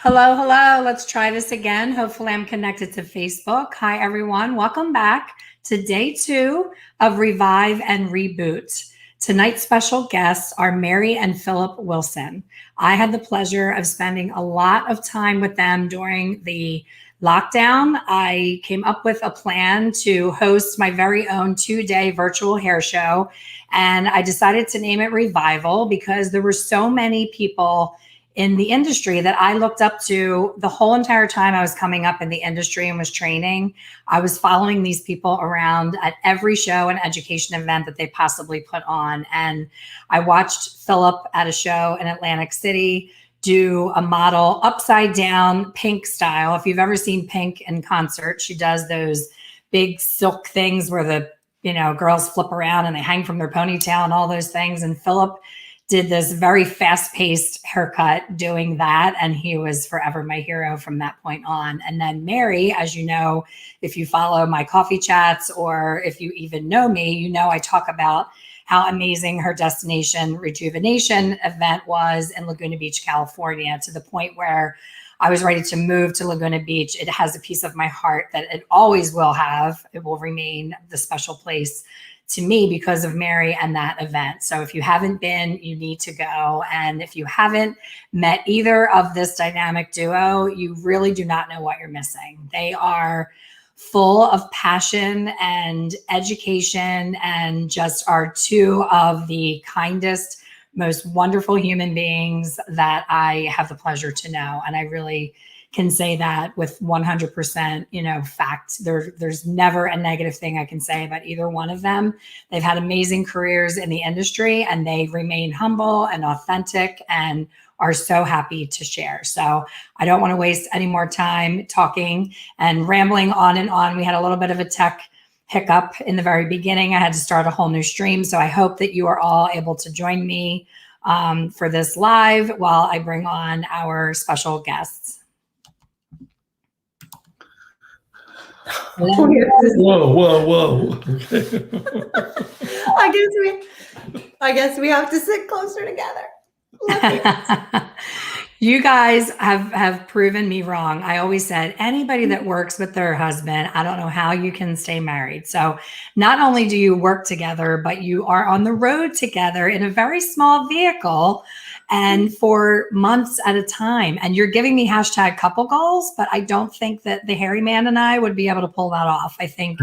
Hello, hello. Let's try this again. Hopefully I'm connected to Facebook. Hi, everyone. Welcome back to day 2 of Revive and Reboot. Tonight's special guests are Mary and Phillip Wilson. I had the pleasure of spending a lot of time with them during the lockdown. I came up with a plan to host my very own 2-day virtual hair show, and I decided to name it Revival because there were so many people in the industry that I looked up to the whole entire time I was coming up in the industry and was training. I was following these people around at every show and education event that they possibly put on. And I watched Phillip at a show in Atlantic City do a model upside down Pink style. If you've ever seen Pink in concert, she does those big silk things where the girls flip around and they hang from their ponytail and all those things. And Phillip did this very fast-paced haircut doing that, and he was forever my hero from that point on. And then Mary, as you know, if you follow my coffee chats or if you even know me, you know I talk about how amazing her destination rejuvenation event was in Laguna Beach, California, to the point where I was ready to move to Laguna Beach. It has a piece of my heart that it always will have. It will remain the special place to me because of Mary and that event. So if you haven't been, you need to go. And if you haven't met either of this dynamic duo, you really do not know what you're missing. They are full of passion and education and just are two of the kindest, most wonderful human beings that I have the pleasure to know. And I really can say that with 100%, fact. There's never a negative thing I can say about either one of them. They've had amazing careers in the industry and they remain humble and authentic and are so happy to share. So I don't want to waste any more time talking and rambling on and on. We had a little bit of a tech hiccup in the very beginning. I had to start a whole new stream. So I hope that you are all able to join me for this live while I bring on our special guests. Whoa. I guess we have to sit closer together. You guys have proven me wrong. I always said anybody that works with their husband, I don't know how you can stay married. So not only do you work together, but you are on the road together in a very small vehicle and for months at a time. And you're giving me #couple goals, but I don't think that the hairy man and I would be able to pull that off. I think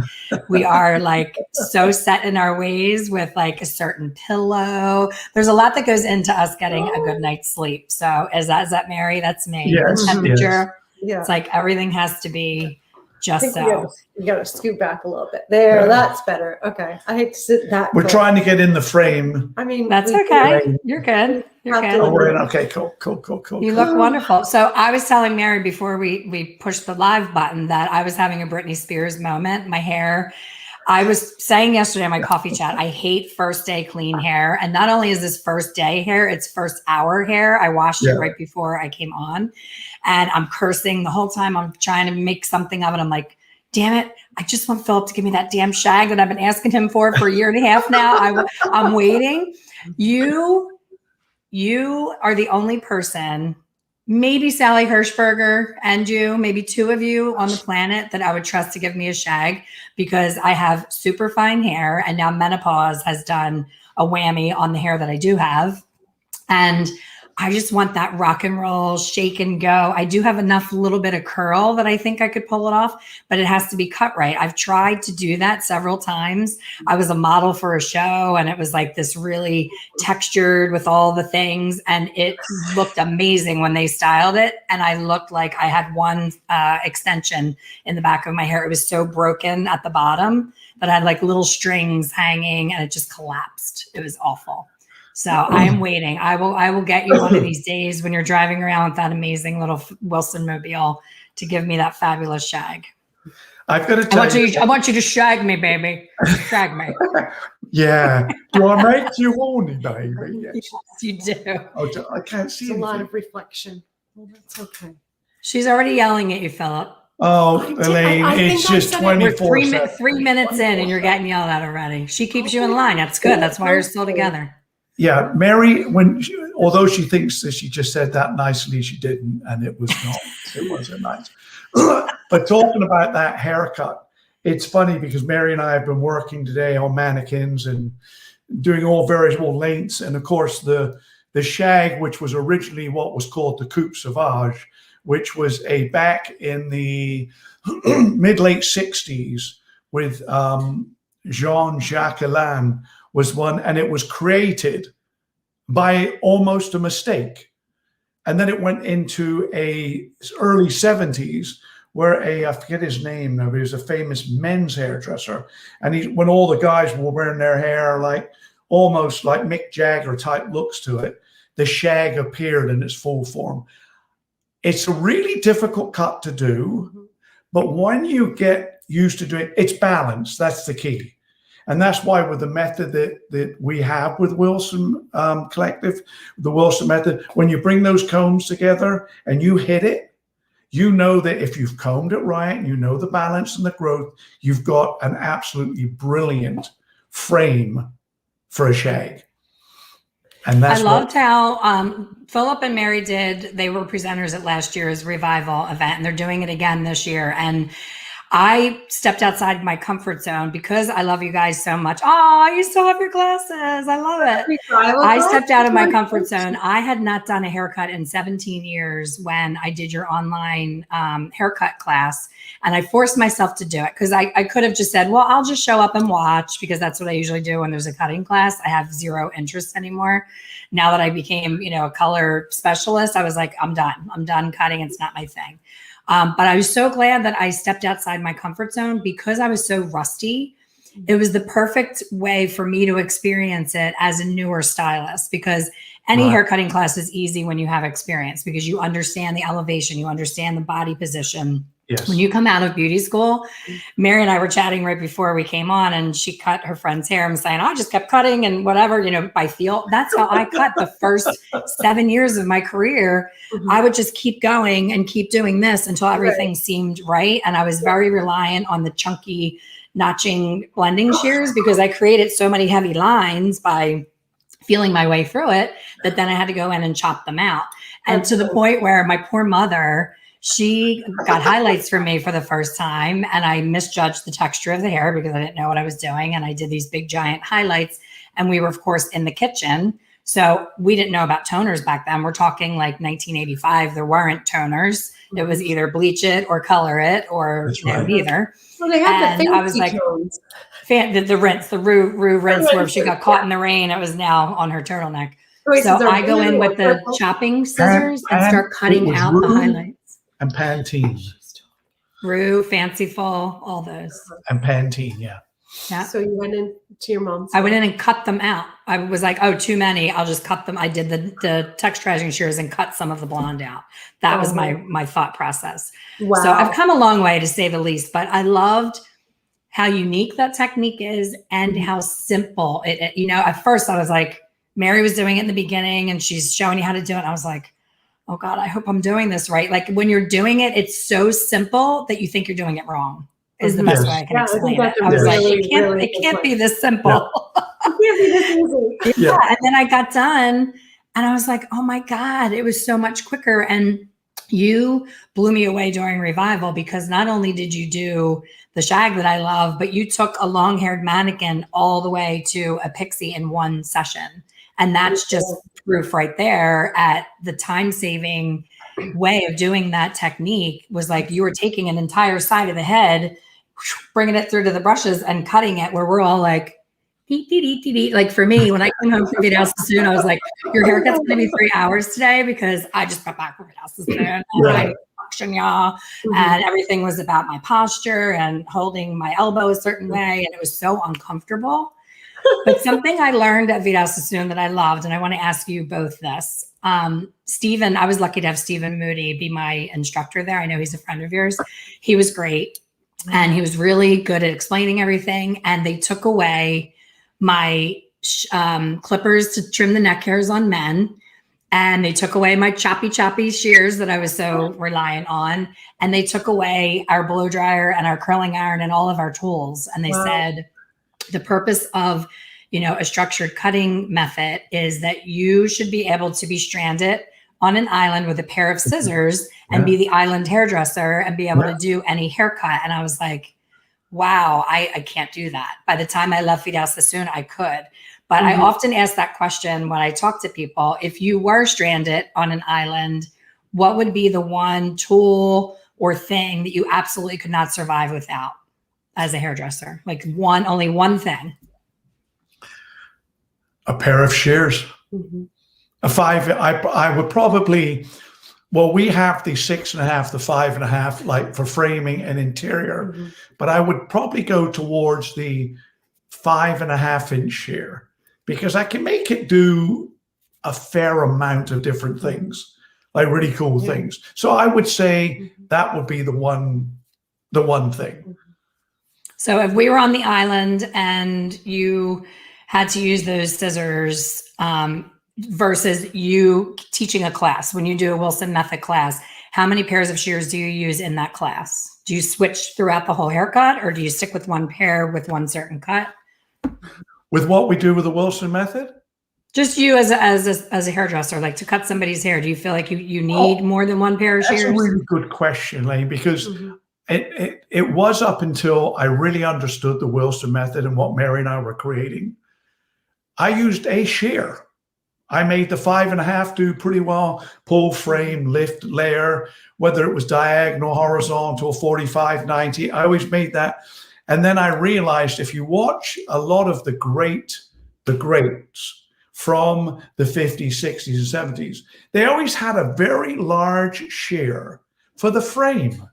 we are like so set in our ways with like a certain pillow. There's a lot that goes into us getting a good night's sleep. So is that Mary? That's me. Yes, the temperature. Yeah. It's like everything has to be just so. You got to scoot back a little bit. There, yeah. That's better. Okay. I hate to sit that We're trying to get in the frame. I mean, that's okay. You're good. You're good. Oh, we're in. Okay, cool. You look wonderful. So I was telling Mary before we pushed the live button that I was having a Britney Spears moment. My hair, I was saying yesterday in my coffee chat, I hate first day clean hair. And not only is this first day hair, it's first hour hair. I washed it right before I came on. And I'm cursing the whole time. I'm trying to make something of it. I'm like, damn it. I just want Phillip to give me that damn shag that I've been asking him for a year and a half now. I'm waiting. You are the only person, maybe Sally Hirschberger and you, maybe 2 of you on the planet that I would trust to give me a shag because I have super fine hair and now menopause has done a whammy on the hair that I do have. And I just want that rock and roll, shake and go. I do have enough little bit of curl that I think I could pull it off, but it has to be cut right. I've tried to do that several times. I was a model for a show and it was like this really textured with all the things and it looked amazing when they styled it. And I looked like I had one extension in the back of my hair. It was so broken at the bottom that I had like little strings hanging and it just collapsed. It was awful. So I am waiting. I will get you one of these days when you're driving around with that amazing little Wilson mobile to give me that fabulous shag. I've got to tell I want you to shag me, baby. Shag me. Yeah. Do I make you horny, baby? Yes, you do. Oh, I can't see it's a lot anything. of reflection. Well, that's okay. She's already yelling at you, Phillip. Oh, Elaine, it's just 24 We're 3 minutes in and you're getting yelled at already. She keeps you in line. That's good. That's why you're still together. Yeah, Mary, although she thinks that she just said that nicely, she didn't, and it was not. It wasn't nice. But talking about that haircut, it's funny because Mary and I have been working today on mannequins and doing all various lengths, and of course the shag, which was originally what was called the coupe sauvage, which was a back in the mid-late 60s with Jean-Jacques Alain was one, and it was created by almost a mistake. And then it went into a early 70s where I forget his name now, but he was a famous men's hairdresser. And when all the guys were wearing their hair like almost like Mick Jagger type looks to it, the shag appeared in its full form. It's a really difficult cut to do, but when you get used to doing it, it's balance. That's the key. And that's why with the method that we have with Wilson Collective, the Wilson method, when you bring those combs together and you hit it, you know that if you've combed it right and you know the balance and the growth, you've got an absolutely brilliant frame for a shag. And that's I loved how Phillip and Mary they were presenters at last year's Revival event, and they're doing it again this year. And I stepped outside my comfort zone because I love you guys so much. Oh, you still have your glasses. I love it. I stepped out of my comfort zone. I had not done a haircut in 17 years when I did your online haircut class. And I forced myself to do it because I could have just said, well, I'll just show up and watch, because that's what I usually do when there's a cutting class. I have zero interest anymore. Now that I became, a color specialist, I was like, I'm done. I'm done cutting. It's not my thing. But I was so glad that I stepped outside my comfort zone because I was so rusty. It was the perfect way for me to experience it as a newer stylist, because any haircutting class is easy when you have experience, because you understand the elevation, you understand the body position. Yes. When you come out of beauty school, Mary and I were chatting right before we came on, and she cut her friend's hair and saying, I just kept cutting and whatever, by feel. That's how I cut the first 7 years of my career. I would just keep going and keep doing this until everything seemed right. And I was very reliant on the chunky notching blending shears, because I created so many heavy lines by feeling my way through it that then I had to go in and chop them out. And to the point where my poor mother, she got highlights from me for the first time, and I misjudged the texture of the hair because I didn't know what I was doing. And I did these big giant highlights, and we were of course in the kitchen. So we didn't know about toners back then. We're talking like 1985. There weren't toners. It was either bleach it or color it, or neither. Well, they had the fancy I was like, tones. The rinse, the Rue rinse, where if she got caught in the rain, it was now on her turtleneck. Wait, so I go in with the chopping scissors and start cutting out the highlights. And Pantene. Rue, Fanciful, all those. And Pantene, yeah. So you went into your mom's. I went in and cut them out. I was like, oh, too many. I'll just cut them. I did the texturizing shears and cut some of the blonde out. That was my thought process. Wow. So I've come a long way, to say the least, but I loved how unique that technique is and how simple it. At first I was like, Mary was doing it in the beginning and she's showing you how to do it. And I was like, oh God, I hope I'm doing this right. Like when you're doing it, it's so simple that you think you're doing it wrong. Is the best way I can explain it. I was like, it can't be this simple. It can't be this easy. And then I got done and I was like, oh my God, it was so much quicker. And you blew me away during Revival, because not only did you do the shag that I love, but you took a long-haired mannequin all the way to a pixie in one session. And that's just proof right there at the time-saving way of doing that technique. Was like you were taking an entire side of the head, bringing it through to the brushes and cutting it, where we're all like, dee, dee, dee, dee, dee. Like for me, when I came home from Vidal Sassoon, I was like, your haircut's going to be 3 hours today, because I just got back from Vidal Sassoon and I function, y'all. And everything was about my posture and holding my elbow a certain way. And it was so uncomfortable. But something I learned at Vidal Sassoon that I loved, and I want to ask you both this. Stephen, I was lucky to have Stephen Moody be my instructor there. I know he's a friend of yours. He was great. And he was really good at explaining everything. And they took away my clippers to trim the neck hairs on men. And they took away my choppy shears that I was so reliant on. And they took away our blow dryer and our curling iron and all of our tools. And they said, the purpose of a structured cutting method is that you should be able to be stranded on an island with a pair of scissors and be the island hairdresser and be able to do any haircut. And I was like, wow, I can't do that. By the time I left Vidal Sassoon, I could. But I often ask that question when I talk to people. If you were stranded on an island, what would be the one tool or thing that you absolutely could not survive without as a hairdresser? Like only one thing. A pair of shears. A 5. I would probably, well, we have the 6.5, the 5.5, like for framing and interior, but I would probably go towards the 5.5-inch shear, because I can make it do a fair amount of different things, like really cool things. So I would say that would be the one thing. So if we were on the island and you had to use those scissors, versus you teaching a class, when you do a Wilson method class, how many pairs of shears do you use in that class? Do you switch throughout the whole haircut, or do you stick with one pair with one certain cut? With what we do with the Wilson method? Just you as a hairdresser, like to cut somebody's hair, do you feel like you need more than one pair of shears? That's a really good question, Lane, because it was up until I really understood the Wilson method and what Mary and I were creating. I used a shear. I made the 5.5 do pretty well, pull, frame, lift, layer, whether it was diagonal, horizontal, 45, 90, I always made that. And then I realized if you watch a lot of the greats from the 50s, 60s, and 70s, they always had a very large shear for the frame.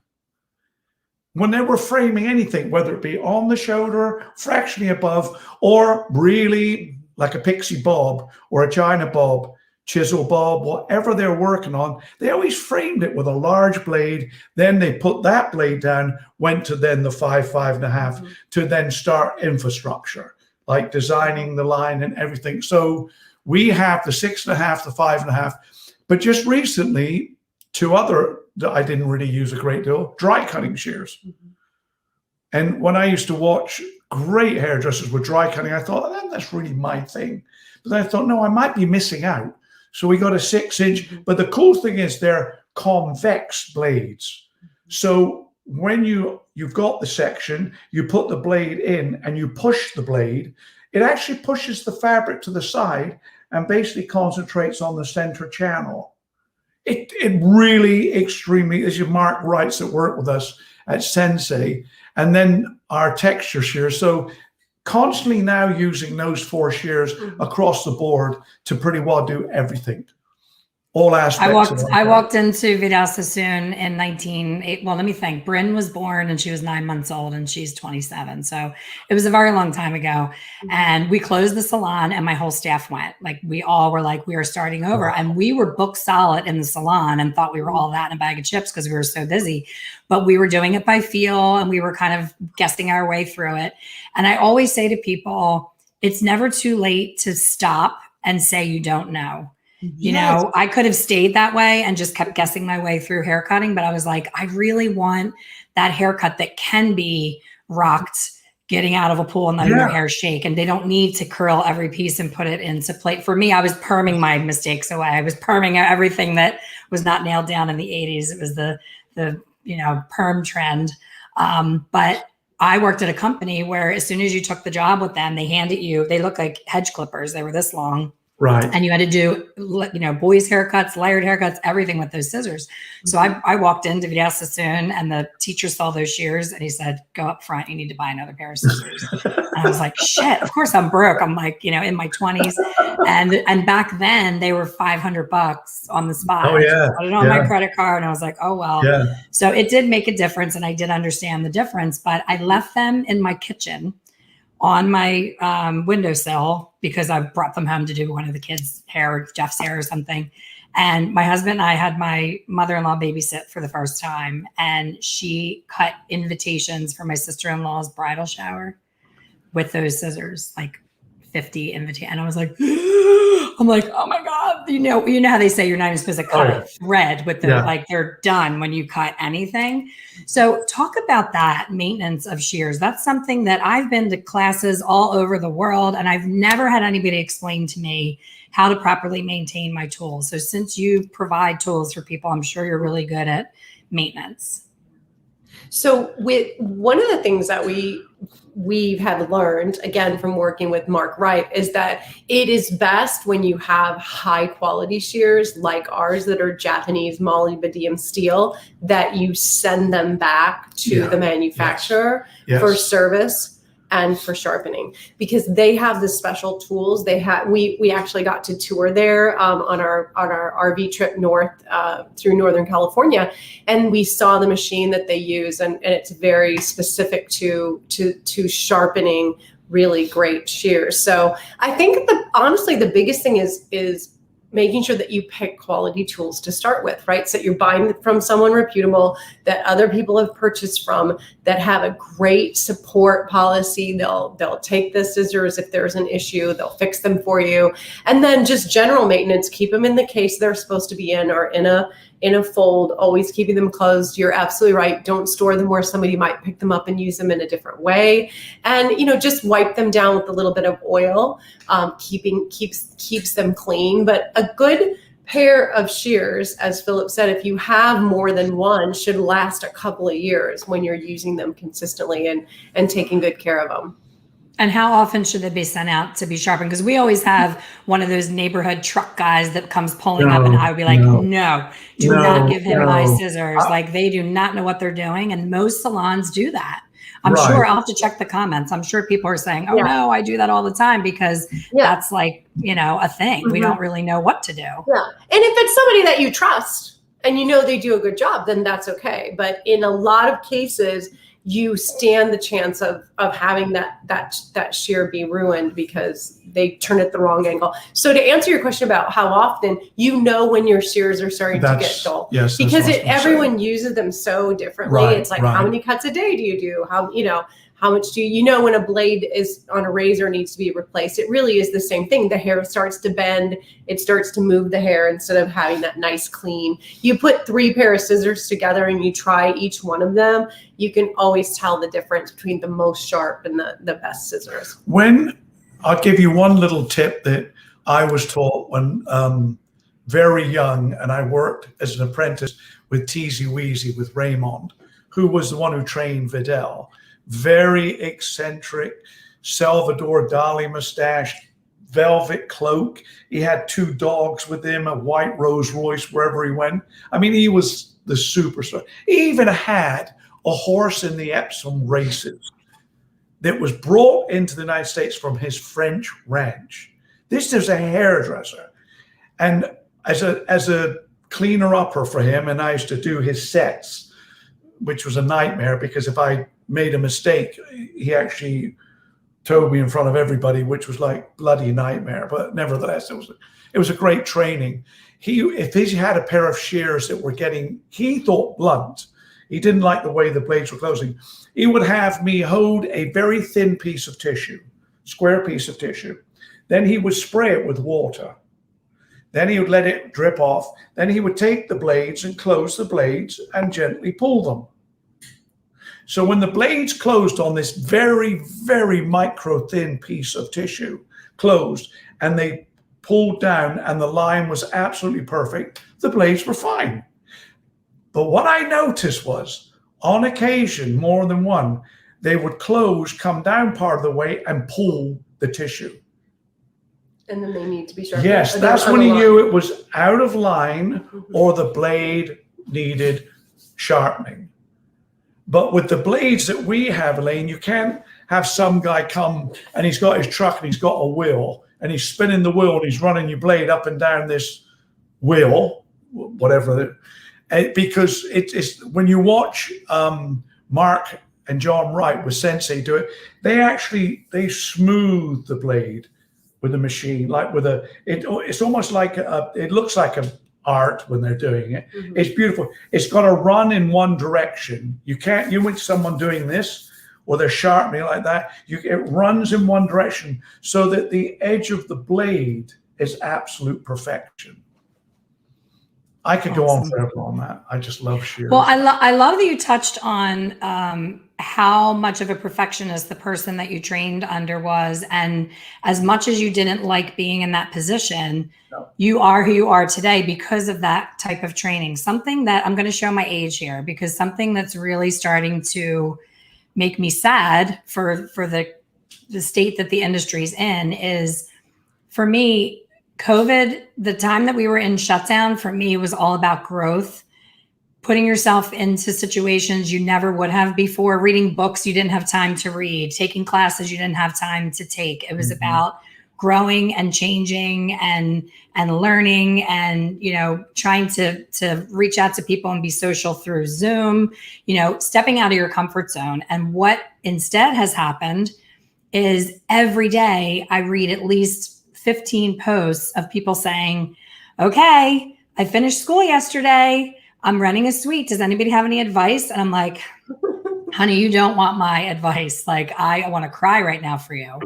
When they were framing anything, whether it be on the shoulder, fractionally above, or really like a pixie bob or a China bob, chisel bob, whatever they're working on, they always framed it with a large blade. Then they put that blade down, went to then the 5.5 to then start infrastructure, like designing the line and everything. So we have the 6.5, the 5.5, but just recently, two other that I didn't really use a great deal, dry cutting shears. And when I used to watch great hairdressers with dry cutting, I thought, oh, that's really my thing. But I thought, no, I might be missing out. So we got a 6-inch. But the cool thing is they're convex blades. So when you've got the section, you put the blade in and you push the blade, it actually pushes the fabric to the side and basically concentrates on the center channel. It really extremely, as Mark writes that work with us at Sensei, and then our texture shears. So constantly now using those 4 shears across the board to pretty well do everything. All aspects. I walked into Vidal Sassoon in well, let me think. Bryn was born and she was 9 months old and she's 27. So it was a very long time ago. And we closed the salon and my whole staff went. Like we all were like, we are starting over. And we were booked solid in the salon and thought we were all that in a bag of chips because we were so busy. But we were doing it by feel and we were kind of guessing our way through it. And I always say to people, it's never too late to stop and say you don't know. You know, I could have stayed that way and just kept guessing my way through haircutting, but I was like, I really want that haircut that can be rocked, getting out of a pool and letting your hair shake. And they don't need to curl every piece and put it into plate. For me, I was perming my mistakes away. I was perming everything that was not nailed down in the 80s. It was the perm trend. But I worked at a company where as soon as you took the job with them, they handed you, they look like hedge clippers. They were this long. Right. And you had to do, boys' haircuts, layered haircuts, everything with those scissors. So I walked into Vidal Sassoon and the teacher saw those shears and he said, go up front, you need to buy another pair of scissors. And I was like, shit, of course I'm broke. I'm like, in my 20s. And back then they were $500 on the spot. Oh, yeah. I put it on my credit card and I was like, oh, well. Yeah. So it did make a difference and I did understand the difference, but I left them in my kitchen on my windowsill because I brought them home to do one of the kids' hair, Jeff's hair or something. And my husband and I had my mother-in-law babysit for the first time. And she cut invitations for my sister-in-law's bridal shower with those scissors, like 50 invitation. And I was like, I'm like, oh my God, you know how they say you're not even supposed to cut a thread with the, like they're done when you cut anything. So talk about that maintenance of shears. That's something that I've been to classes all over the world, and I've never had anybody explain to me how to properly maintain my tools. So since you provide tools for people, I'm sure you're really good at maintenance. So with one of the things that we've had learned, again, from working with Mark Wright, is that it is best when you have high quality shears like ours that are Japanese molybdenum steel, that you send them back to the manufacturer for service and for sharpening, because they have the special tools. We actually got to tour there on our RV trip north through Northern California, and we saw the machine that they use, and it's very specific to sharpening really great shears. So I think honestly the biggest thing is making sure that you pick quality tools to start with, right? So you're buying from someone reputable that other people have purchased from, that have a great support policy. They'll take the scissors if there's an issue, they'll fix them for you. And then just general maintenance, keep them in the case they're supposed to be in, or in a fold, always keeping them closed. You're absolutely right. Don't store them where somebody might pick them up and use them in a different way. And, just wipe them down with a little bit of oil, keeps them clean. But a good pair of shears, as Phillip said, if you have more than one, should last a couple of years when you're using them consistently and taking good care of them. And how often should they be sent out to be sharpened? Because we always have one of those neighborhood truck guys that comes pulling up, and I would be like, no, do not give him my scissors. Like, they do not know what they're doing. And most salons do that. I'm sure I'll have to check the comments. I'm sure people are saying, oh no, I do that all the time, because that's like, a thing. We don't really know what to do. Yeah. And if it's somebody that you trust and they do a good job, then that's okay. But in a lot of cases, you stand the chance of having that shear be ruined because they turn it the wrong angle. So to answer your question about how often, when your shears are starting to get dull, because everyone uses them so differently. It's like, how many cuts a day do you do? How much do when a blade is on a razor needs to be replaced? It really is the same thing. The hair starts to bend. It starts to move the hair instead of having that nice clean. You put 3 pair of scissors together and you try each one of them, you can always tell the difference between the most sharp and the best scissors. I'll give you one little tip that I was taught when very young, and I worked as an apprentice with Teasy Weezy with Raymond, who was the one who trained Vidal. Very eccentric, Salvador Dali mustache, velvet cloak. He had 2 dogs with him, a white Rolls Royce wherever he went. I mean, he was the superstar. He even had a horse in the Epsom races that was brought into the United States from his French ranch. This is a hairdresser. And as a cleaner-upper for him, and I used to do his sets, which was a nightmare, because if I made a mistake, he actually told me in front of everybody, which was like bloody nightmare. But nevertheless, it was a great training. If he had a pair of shears that were he thought blunt, he didn't like the way the blades were closing, he would have me hold a very thin piece of tissue, square piece of tissue. Then he would spray it with water. Then he would let it drip off. Then he would take the blades and close the blades and gently pull them. So when the blades closed on this very, very micro thin piece of tissue, closed, and they pulled down and the line was absolutely perfect, the blades were fine. But what I noticed was, on occasion, more than one, they would close, come down part of the way, and pull the tissue. And then they need to be sharpened. Yes, that's when he knew it was out of line or the blade needed sharpening. But with the blades that we have, Elaine, you can't have some guy come and he's got his truck and he's got a wheel and he's spinning the wheel and he's running your blade up and down this wheel, whatever. Because it's when you watch Mark and John Wright with Sensei do it, they smooth the blade with the machine, like with it's almost like it looks like an art when they're doing it. It's beautiful. It's got to run in one direction. You want someone doing this, or they're sharpening like that, it runs in one direction so that the edge of the blade is absolute perfection. I could go on forever on that. I just love shears. Well, I love that you touched on how much of a perfectionist the person that you trained under was. And as much as you didn't like being in that position, you are who you are today because of that type of training. Something that I'm going to show my age here, because something that's really starting to make me sad for the state that the industry's in is, for me, COVID, the time that we were in shutdown, for me, was all about growth, putting yourself into situations you never would have before, reading books you didn't have time to read, taking classes you didn't have time to take. It was about growing and changing and learning and, trying to reach out to people and be social through Zoom, stepping out of your comfort zone. And what instead has happened is every day I read at least 15 posts of people saying, okay, I finished school yesterday. I'm running a suite. Does anybody have any advice? And I'm like, honey, you don't want my advice. Like, I want to cry right now for you,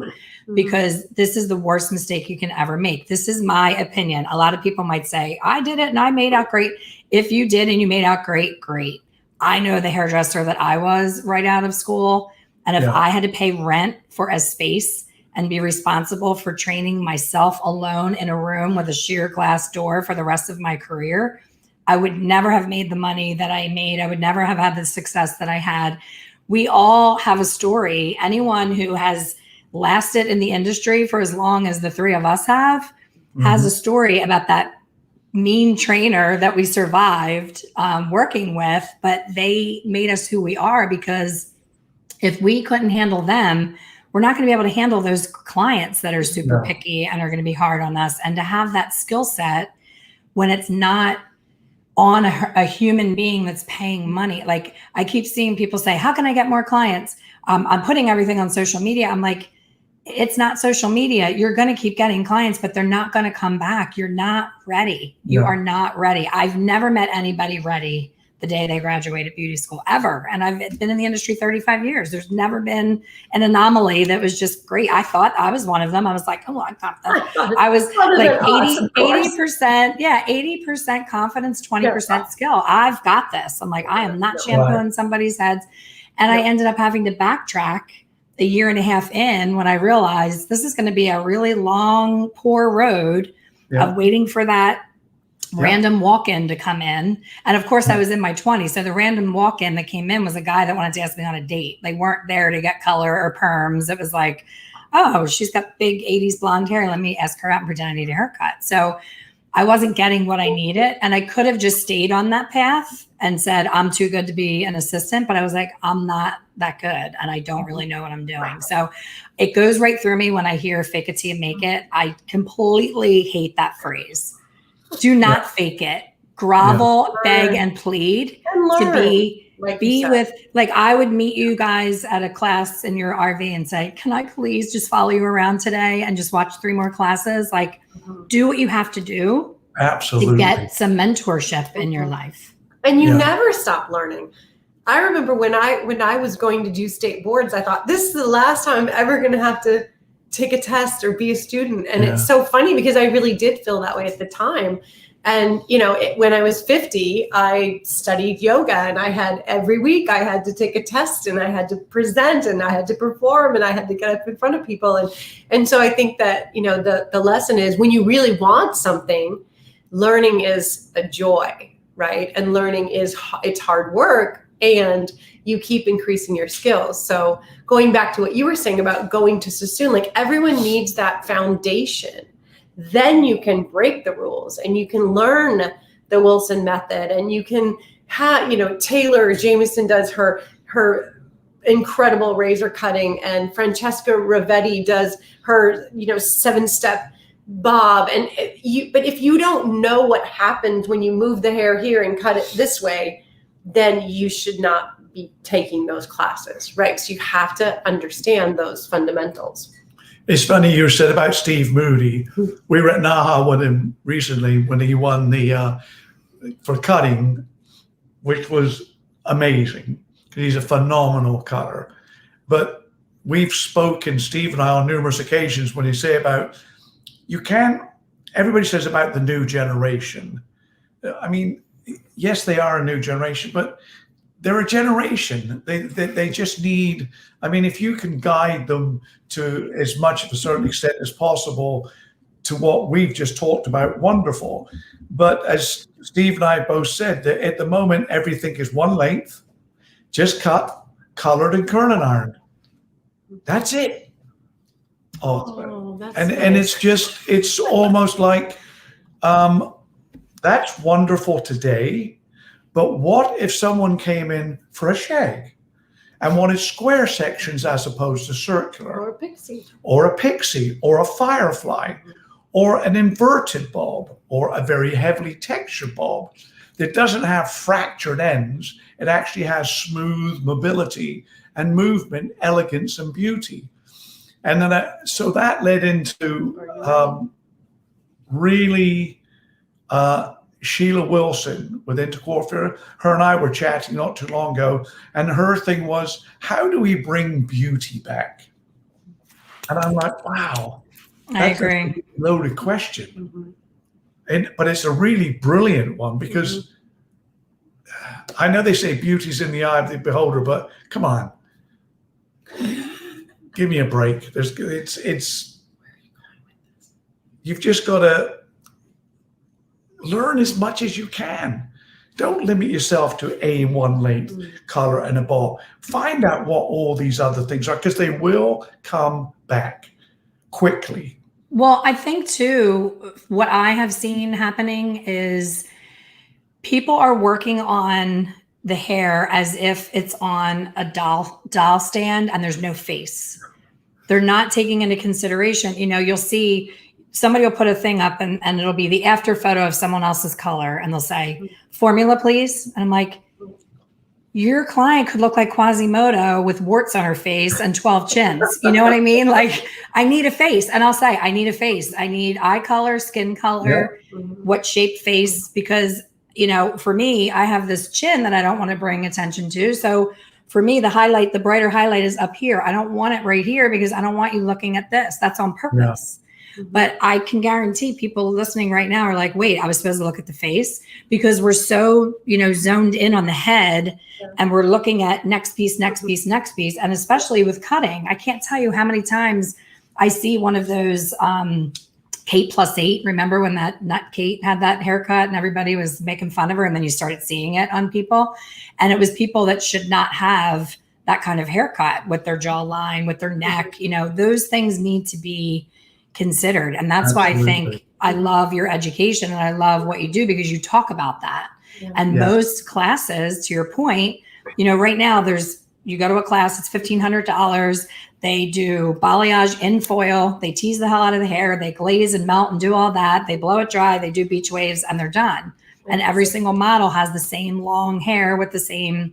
because this is the worst mistake you can ever make. This is my opinion. A lot of people might say, I did it and I made out great. If you did and you made out great, great. I know the hairdresser that I was right out of school. And if I had to pay rent for a space and be responsible for training myself alone in a room with a sheer glass door for the rest of my career, I would never have made the money that I made. I would never have had the success that I had. We all have a story. Anyone who has lasted in the industry for as long as the three of us have has a story about that mean trainer that we survived working with, but they made us who we are, because if we couldn't handle them, we're not going to be able to handle those clients that are super picky and are going to be hard on us. And to have that skill set when it's not on a human being that's paying money. Like, I keep seeing people say, how can I get more clients? I'm putting everything on social media. I'm like, it's not social media. You're going to keep getting clients, but they're not going to come back. You're not ready. You are not ready. I've never met anybody ready the day they graduated beauty school, ever. And I've been in the industry 35 years. There's never been an anomaly that was just great. I thought I was one of them. I was like, oh, I got that. I was like 80%. Yeah. 80% confidence, 20% skill. I've got this. I'm like, I am not shampooing somebody's heads. And I ended up having to backtrack a year and a half in when I realized this is going to be a really long, poor road of waiting for that random walk-in to come in. And of course I was in my 20s. So the random walk-in that came in was a guy that wanted to ask me on a date. They weren't there to get color or perms. It was like, oh, she's got big 80s blonde hair. Let me ask her out and pretend I need a haircut. So I wasn't getting what I needed. And I could have just stayed on that path and said, I'm too good to be an assistant. But I was like, I'm not that good. And I don't really know what I'm doing. So it goes right through me when I hear fake it till you make it. I completely hate that phrase. Do not fake it. Grovel, beg, and plead to be with, like, I would meet you guys at a class in your RV and say, can I please just follow you around today and just watch 3 more classes? Like, do what you have to do to get some mentorship in your life. And you never stop learning. I remember when I was going to do state boards, I thought, this is the last time I'm ever going to have to take a test or be a student. And it's so funny because I really did feel that way at the time. And, when I was 50, I studied yoga, and I had every week I had to take a test, and I had to present, and I had to perform, and I had to get up in front of people. And so I think that, the lesson is, when you really want something, learning is a joy, right? And learning it's hard work, and you keep increasing your skills. So going back to what you were saying about going to Sassoon, like, everyone needs that foundation. Then you can break the rules, and you can learn the Wilson method, and you can have, Taylor Jameson does her incredible razor cutting, and Francesca Ravetti does her, 7-step bob. But if you don't know what happens when you move the hair here and cut it this way, then you should not be taking those classes, right? So you have to understand those fundamentals. It's funny you said about Steve Moody. We were at Naha with him recently when he won the for cutting, which was amazing because he's a phenomenal cutter. but we've spoken, Steve and I, on numerous occasions when you say about, everybody says about the new generation. I mean, yes, they are a new generation, but they're a generation. They just need, I mean, if you can guide them to as much of a certain extent as possible to what we've just talked about, wonderful. But as Steve and I both said, that at the moment, everything is one length, just cut, colored, and curling ironed. That's it. That's and nice. it's almost like, that's wonderful today, but what if someone came in for a shag and wanted square sections as opposed to circular? Or a pixie. Or a pixie, or a firefly, or an inverted bob, or a very heavily textured bob that doesn't have fractured ends. It actually has smooth mobility and movement, elegance, and beauty. And then, so that led into really Sheila Wilson with Intercorporate. Her and I were chatting not too long ago, and her thing was, how do we bring beauty back? And I'm like, wow. I agree. A loaded question. But it's a really brilliant one, because I know they say beauty's in the eye of the beholder, but come on. Give me a break. You've just got to learn as much as you can. Don't limit yourself to a one length, color, and a bob. Find out what all these other things are, because they will come back quickly. Well, I think too, what I have seen happening is people are working on the hair as if it's on a doll stand and there's no face. They're not taking into consideration, you'll see somebody will put a thing up and it'll be the after photo of someone else's color, and they'll say, formula, please. And I'm like, your client could look like Quasimodo with warts on her face and 12 chins. You know what I mean? Like, I need a face. And I'll say, I need a face. I need eye color, skin color, what shape face, because, for me, I have this chin that I don't want to bring attention to. So for me, the brighter highlight is up here. I don't want it right here because I don't want you looking at this. That's on purpose. But I can guarantee people listening right now are like, wait, I was supposed to look at the face, because we're so, zoned in on the head, and we're looking at next piece, next piece, next piece. And especially with cutting, I can't tell you how many times I see one of those Kate +8. Remember when that nut Kate had that haircut and everybody was making fun of her, and then you started seeing it on people, and it was people that should not have that kind of haircut with their jawline, with their neck. Those things need to be considered. And that's why I think I love your education and I love what you do, because you talk about that. And most classes, to your point, right now you go to a class, it's $1,500. They do balayage in foil. They tease the hell out of the hair. They glaze and melt and do all that. They blow it dry. They do beach waves, and they're done. And every single model has the same long hair with the same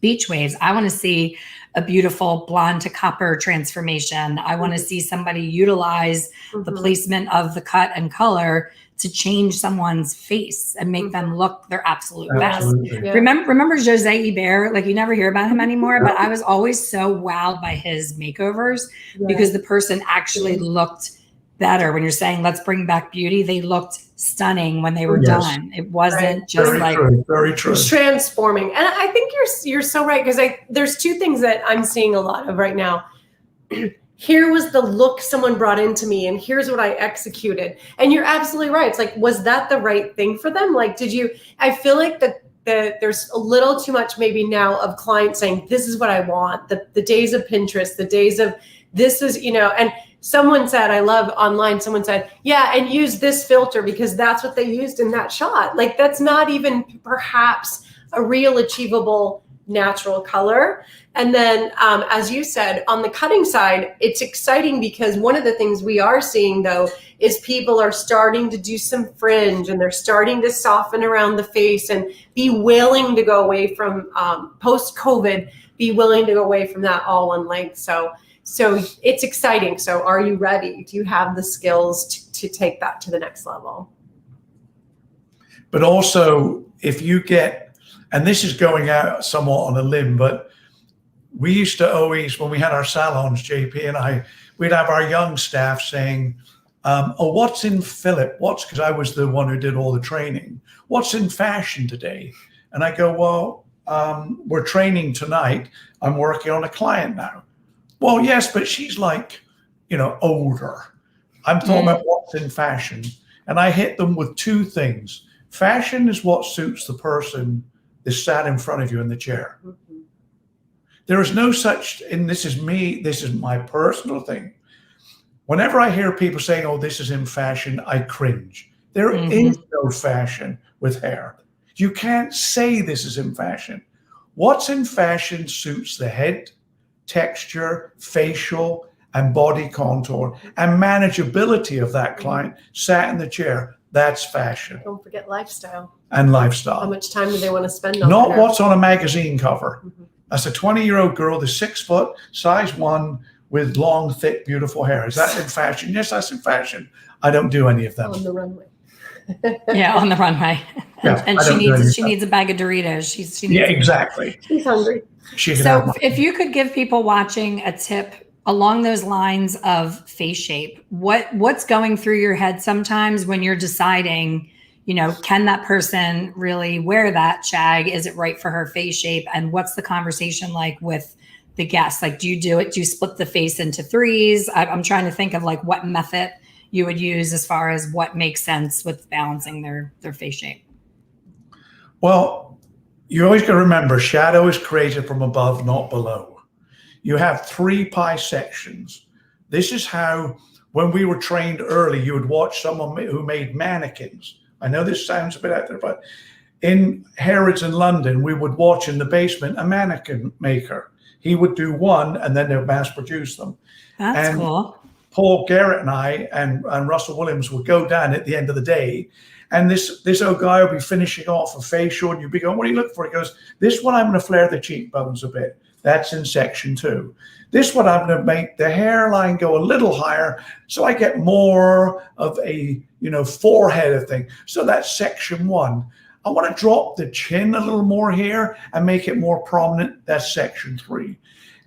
beach waves. I want to see a beautiful blonde to copper transformation. I want to see somebody utilize the placement of the cut and color to change someone's face and make them look their absolute best. Remember Jose Ibert? Like, you never hear about him anymore, but I was always so wowed by his makeovers because the person actually looked better. When you're saying let's bring back beauty, they looked stunning when they were done. It wasn't just very true. It's transforming. And I think you're so right, because there's two things that I'm seeing a lot of right now. Here was the look someone brought into me, and here's what I executed. And you're absolutely right. It's like, was that the right thing for them? Like, I feel like that there's a little too much maybe now of clients saying, this is what I want. The days of Pinterest, the days of this is, and someone said, I love online, someone said, yeah, and use this filter because that's what they used in that shot. Like, that's not even perhaps a real achievable natural color. And then, as you said, on the cutting side, it's exciting because one of the things we are seeing, though, is people are starting to do some fringe, and they're starting to soften around the face and be willing to go away from post-COVID, be willing to go away from that all one length. So it's exciting. So are you ready? Do you have the skills to take that to the next level? But also, if you get, and this is going out somewhat on a limb, but we used to always, when we had our salons, JP and I, we'd have our young staff saying, oh, what's in Phillip? Because I was the one who did all the training. What's in fashion today? And I go, well, we're training tonight. I'm working on a client now. Well, yes, but she's like, older. I'm talking about what's in fashion. And I hit them with two things. Fashion is what suits the person that sat in front of you in the chair. There is no such, and this is me, this is my personal thing. Whenever I hear people saying, oh, this is in fashion, I cringe. There is no fashion with hair. You can't say this is in fashion. What's in fashion suits the head, texture, facial, and body contour, and manageability of that client sat in the chair. That's fashion. Don't forget lifestyle. And lifestyle. How much time do they want to spend on Not their what's on a magazine cover. That's a 20-year-old girl, the 6 foot, size 1, with long, thick, beautiful hair. Is that in fashion? Yes, that's in fashion. I don't do any of them. on the runway? Yeah, on the runway. Yeah, and she needs a bag of Doritos. She needs exactly. She's hungry. So if you could give people watching a tip along those lines of face shape, what's going through your head sometimes when you're deciding, can that person really wear that shag? Is it right for her face shape? And what's the conversation like with the guests? Like, do you split the face into threes? I'm trying to think of like what method you would use as far as what makes sense with balancing their face shape. Well, you always got to remember, shadow is created from above, not below. You have 3 pie sections. This is how, when we were trained early, you would watch someone who made mannequins. I know this sounds a bit out there, but in Harrods in London, we would watch in the basement a mannequin maker. He would do one, and then they would mass produce them. That's cool. Paul Garrett and I and Russell Williams would go down at the end of the day, and this old guy would be finishing off a facial, and you'd be going, what are you looking for? He goes, this one I'm going to flare the cheekbones a bit. That's in section 2. This one I'm going to make the hairline go a little higher, so I get more of a forehead of thing. So that's section 1. I want to drop the chin a little more here and make it more prominent. That's section 3.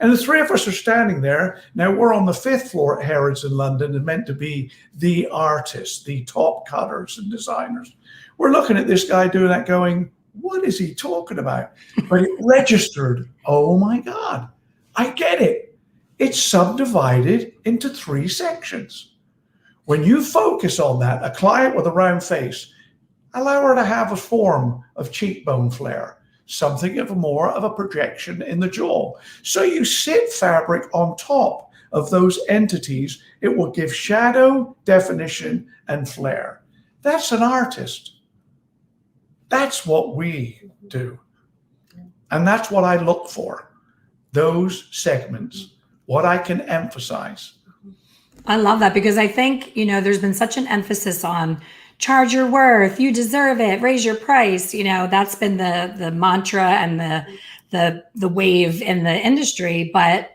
And the 3 of us are standing there. Now we're on the 5th floor at Harrods in London and meant to be the artists, the top cutters and designers. We're looking at this guy doing that going, what is he talking about? But it registered, oh my God, I get it. It's subdivided into 3 sections. When you focus on that, a client with a round face, allow her to have a form of cheekbone flare, something of more of a projection in the jaw. So you sit fabric on top of those entities. It will give shadow, definition, and flare. That's an artist. That's what we do. And that's what I look for. Those segments, what I can emphasize. I love that, because I think, there's been such an emphasis on charge your worth, you deserve it, raise your price. That's been the mantra and the wave in the industry, but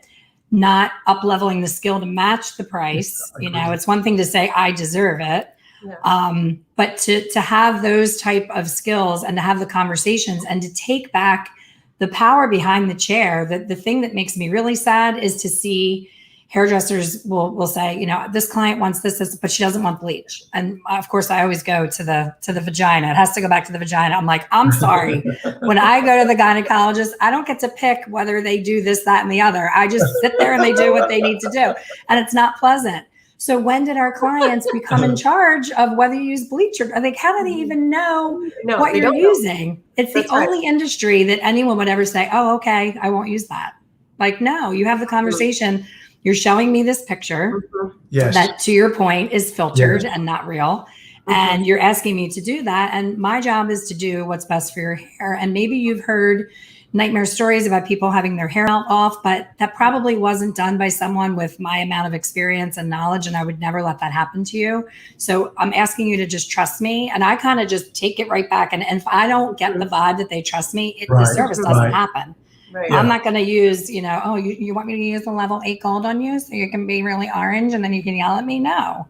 not up-leveling the skill to match the price. It's one thing to say, I deserve it. Yeah. But to have those type of skills and to have the conversations and to take back the power behind the chair. The thing that makes me really sad is to see hairdressers will say, this client wants this, but she doesn't want bleach. And of course I always go to the vagina. It has to go back to the vagina. I'm like, I'm sorry. When I go to the gynecologist, I don't get to pick whether they do this, that, and the other. I just sit there and they do what they need to do. And it's not pleasant. So when did our clients become in charge of whether you use bleach or how do they even know what you're using? It's the only industry that anyone would ever say, oh, okay, I won't use that. Like, no, you have the conversation. You're showing me this picture that, to your point, is filtered and not real. And you're asking me to do that. And my job is to do what's best for your hair. And maybe you've heard nightmare stories about people having their hair melt off, but that probably wasn't done by someone with my amount of experience and knowledge. And I would never let that happen to you. So I'm asking you to just trust me. And I kind of just take it right back. And if I don't get the vibe that they trust me, the service doesn't happen. Right. I'm not going to use, you want me to use the level 8 gold on you so you can be really orange and then you can yell at me? No.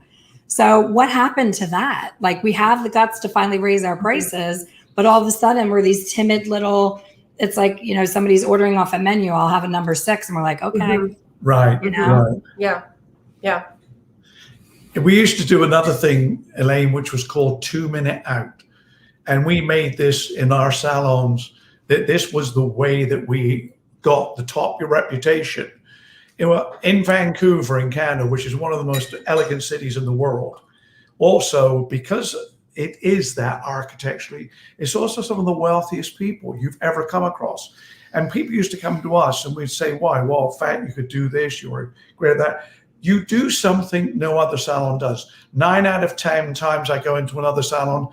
So what happened to that? Like, we have the guts to finally raise our prices, but all of a sudden we're these timid little it's like, you know, somebody's ordering off a menu, I'll have a number 6 and we're like, okay. Right. You know? Yeah. Yeah. We used to do another thing, Elaine, which was called 2-minute out. And we made this in our salons, that this was the way that we got the top reputation. In Vancouver, in Canada, which is one of the most elegant cities in the world. Also, because it is that architecturally, it's also some of the wealthiest people you've ever come across. And people used to come to us and we'd say, why? Well, in fact, you could do this, you were great at that. You do something no other salon does. 9 out of 10 times I go into another salon,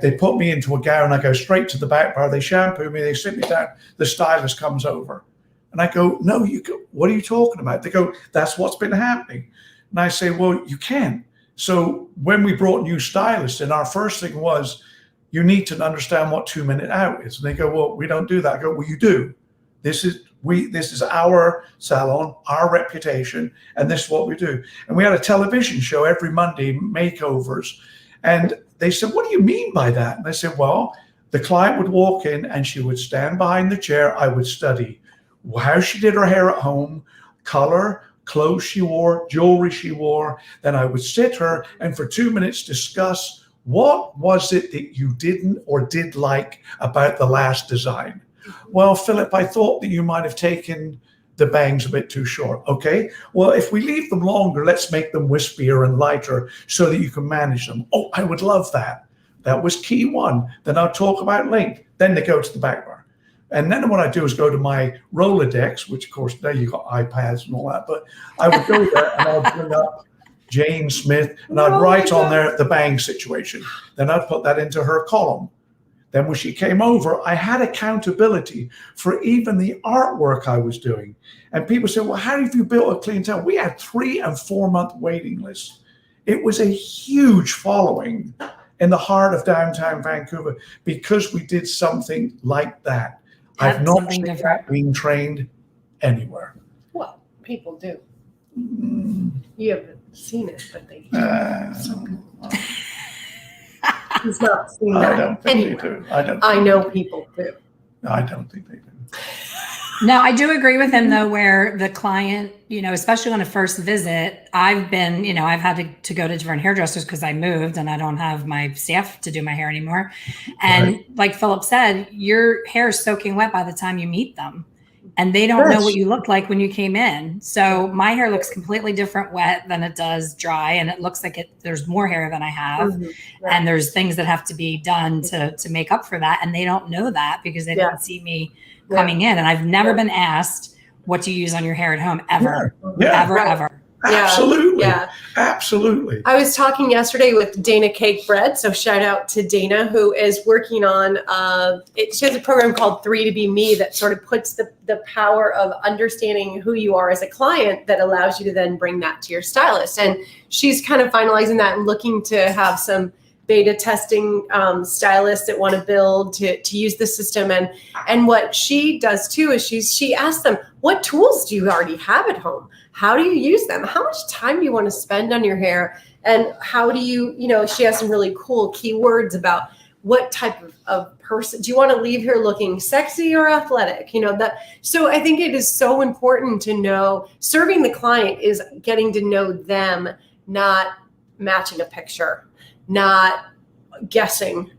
they put me into a gown, I go straight to the back bar, they shampoo me, they sit me down, the stylist comes over. And I go, no, what are you talking about? They go, that's what's been happening. And I say, well, you can. So when we brought new stylists in, our first thing was, you need to understand what 2-minute out is. And they go, well, we don't do that. I go, well, you do. This is our salon, our reputation, and this is what we do. And we had a television show every Monday, makeovers. And they said, what do you mean by that? And I said, well, the client would walk in and she would stand behind the chair. I would study how she did her hair at home, color, clothes she wore, jewelry she wore. Then I would sit her and for 2 minutes discuss what was it that you didn't or did like about the last design. Well, Phillip, I thought that you might have taken the bangs a bit too short. Okay, well, if we leave them longer, let's make them wispier and lighter so that you can manage them. Oh, I would love that. That was key one. Then I'll talk about length. Then they go to the back bar. And then what I do is go to my Rolodex, which of course now you've got iPads and all that, but I would go there and I'll bring up Jane Smith and I'd write on there the bang situation. Then I'd put that into her column. Then when she came over, I had accountability for even the artwork I was doing. And people said, well, how have you built a clientele? We had 3 and 4 month waiting lists. It was a huge following in the heart of downtown Vancouver because we did something like that. That's I've not something seen different. that being trained anywhere. Well, people do. You haven't seen it, but they do. He's not seen I that don't think anywhere. they do. I know people do. I don't think they do. No, I do agree with him though, where the client, you know, especially on a first visit, I've been, you know, I've had to go to different hairdressers because I moved and I don't have my staff to do my hair anymore. And like Phillip said, your hair is soaking wet by the time you meet them. And they don't know what you looked like when you came in. So my hair looks completely different wet than it does dry. And it looks like there's more hair than I have. And there's things that have to be done to make up for that. And they don't know that because they didn't see me coming in. And I've never been asked what to use on your hair at home ever. Ever. Absolutely. Yeah. Absolutely. I was talking yesterday with Dana Cake Bread. So shout out to Dana, who is working on, she has a program called 3 to Be Me that sort of puts the power of understanding who you are as a client that allows you to then bring that to your stylist. And she's kind of finalizing that and looking to have some beta testing stylists that want to build to use the system. And what she does too is she asks them, what tools do you already have at home? How do you use them? How much time do you want to spend on your hair? And how do you she has some really cool keywords about what type of person, do you want to leave here looking sexy or athletic? So I think it is so important to know serving the client is getting to know them, not matching a picture, not guessing,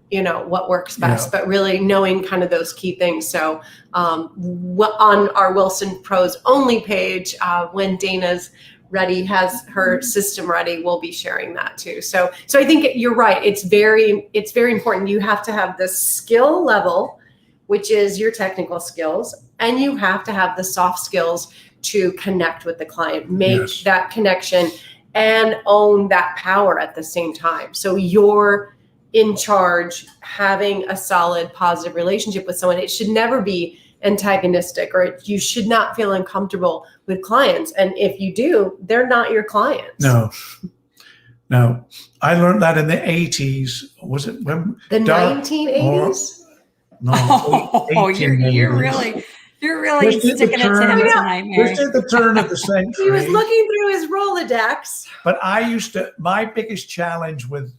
what works best, but really knowing kind of those key things. So on our Wilson Pros Only page, when Dana's ready, has her system ready, we'll be sharing that too. So I think you're right. It's very important. You have to have the skill level, which is your technical skills, and you have to have the soft skills to connect with the client, make that connection, and own that power at the same time. So you're in charge, having a solid, positive relationship with someone. It should never be antagonistic, or you should not feel uncomfortable with clients. And if you do, they're not your clients. No. I learned that in the 80s. Was it when? The 1980s? You're really sticking it to him tonight, Mary. This is the turn of the century. He was looking through his Rolodex. But my biggest challenge with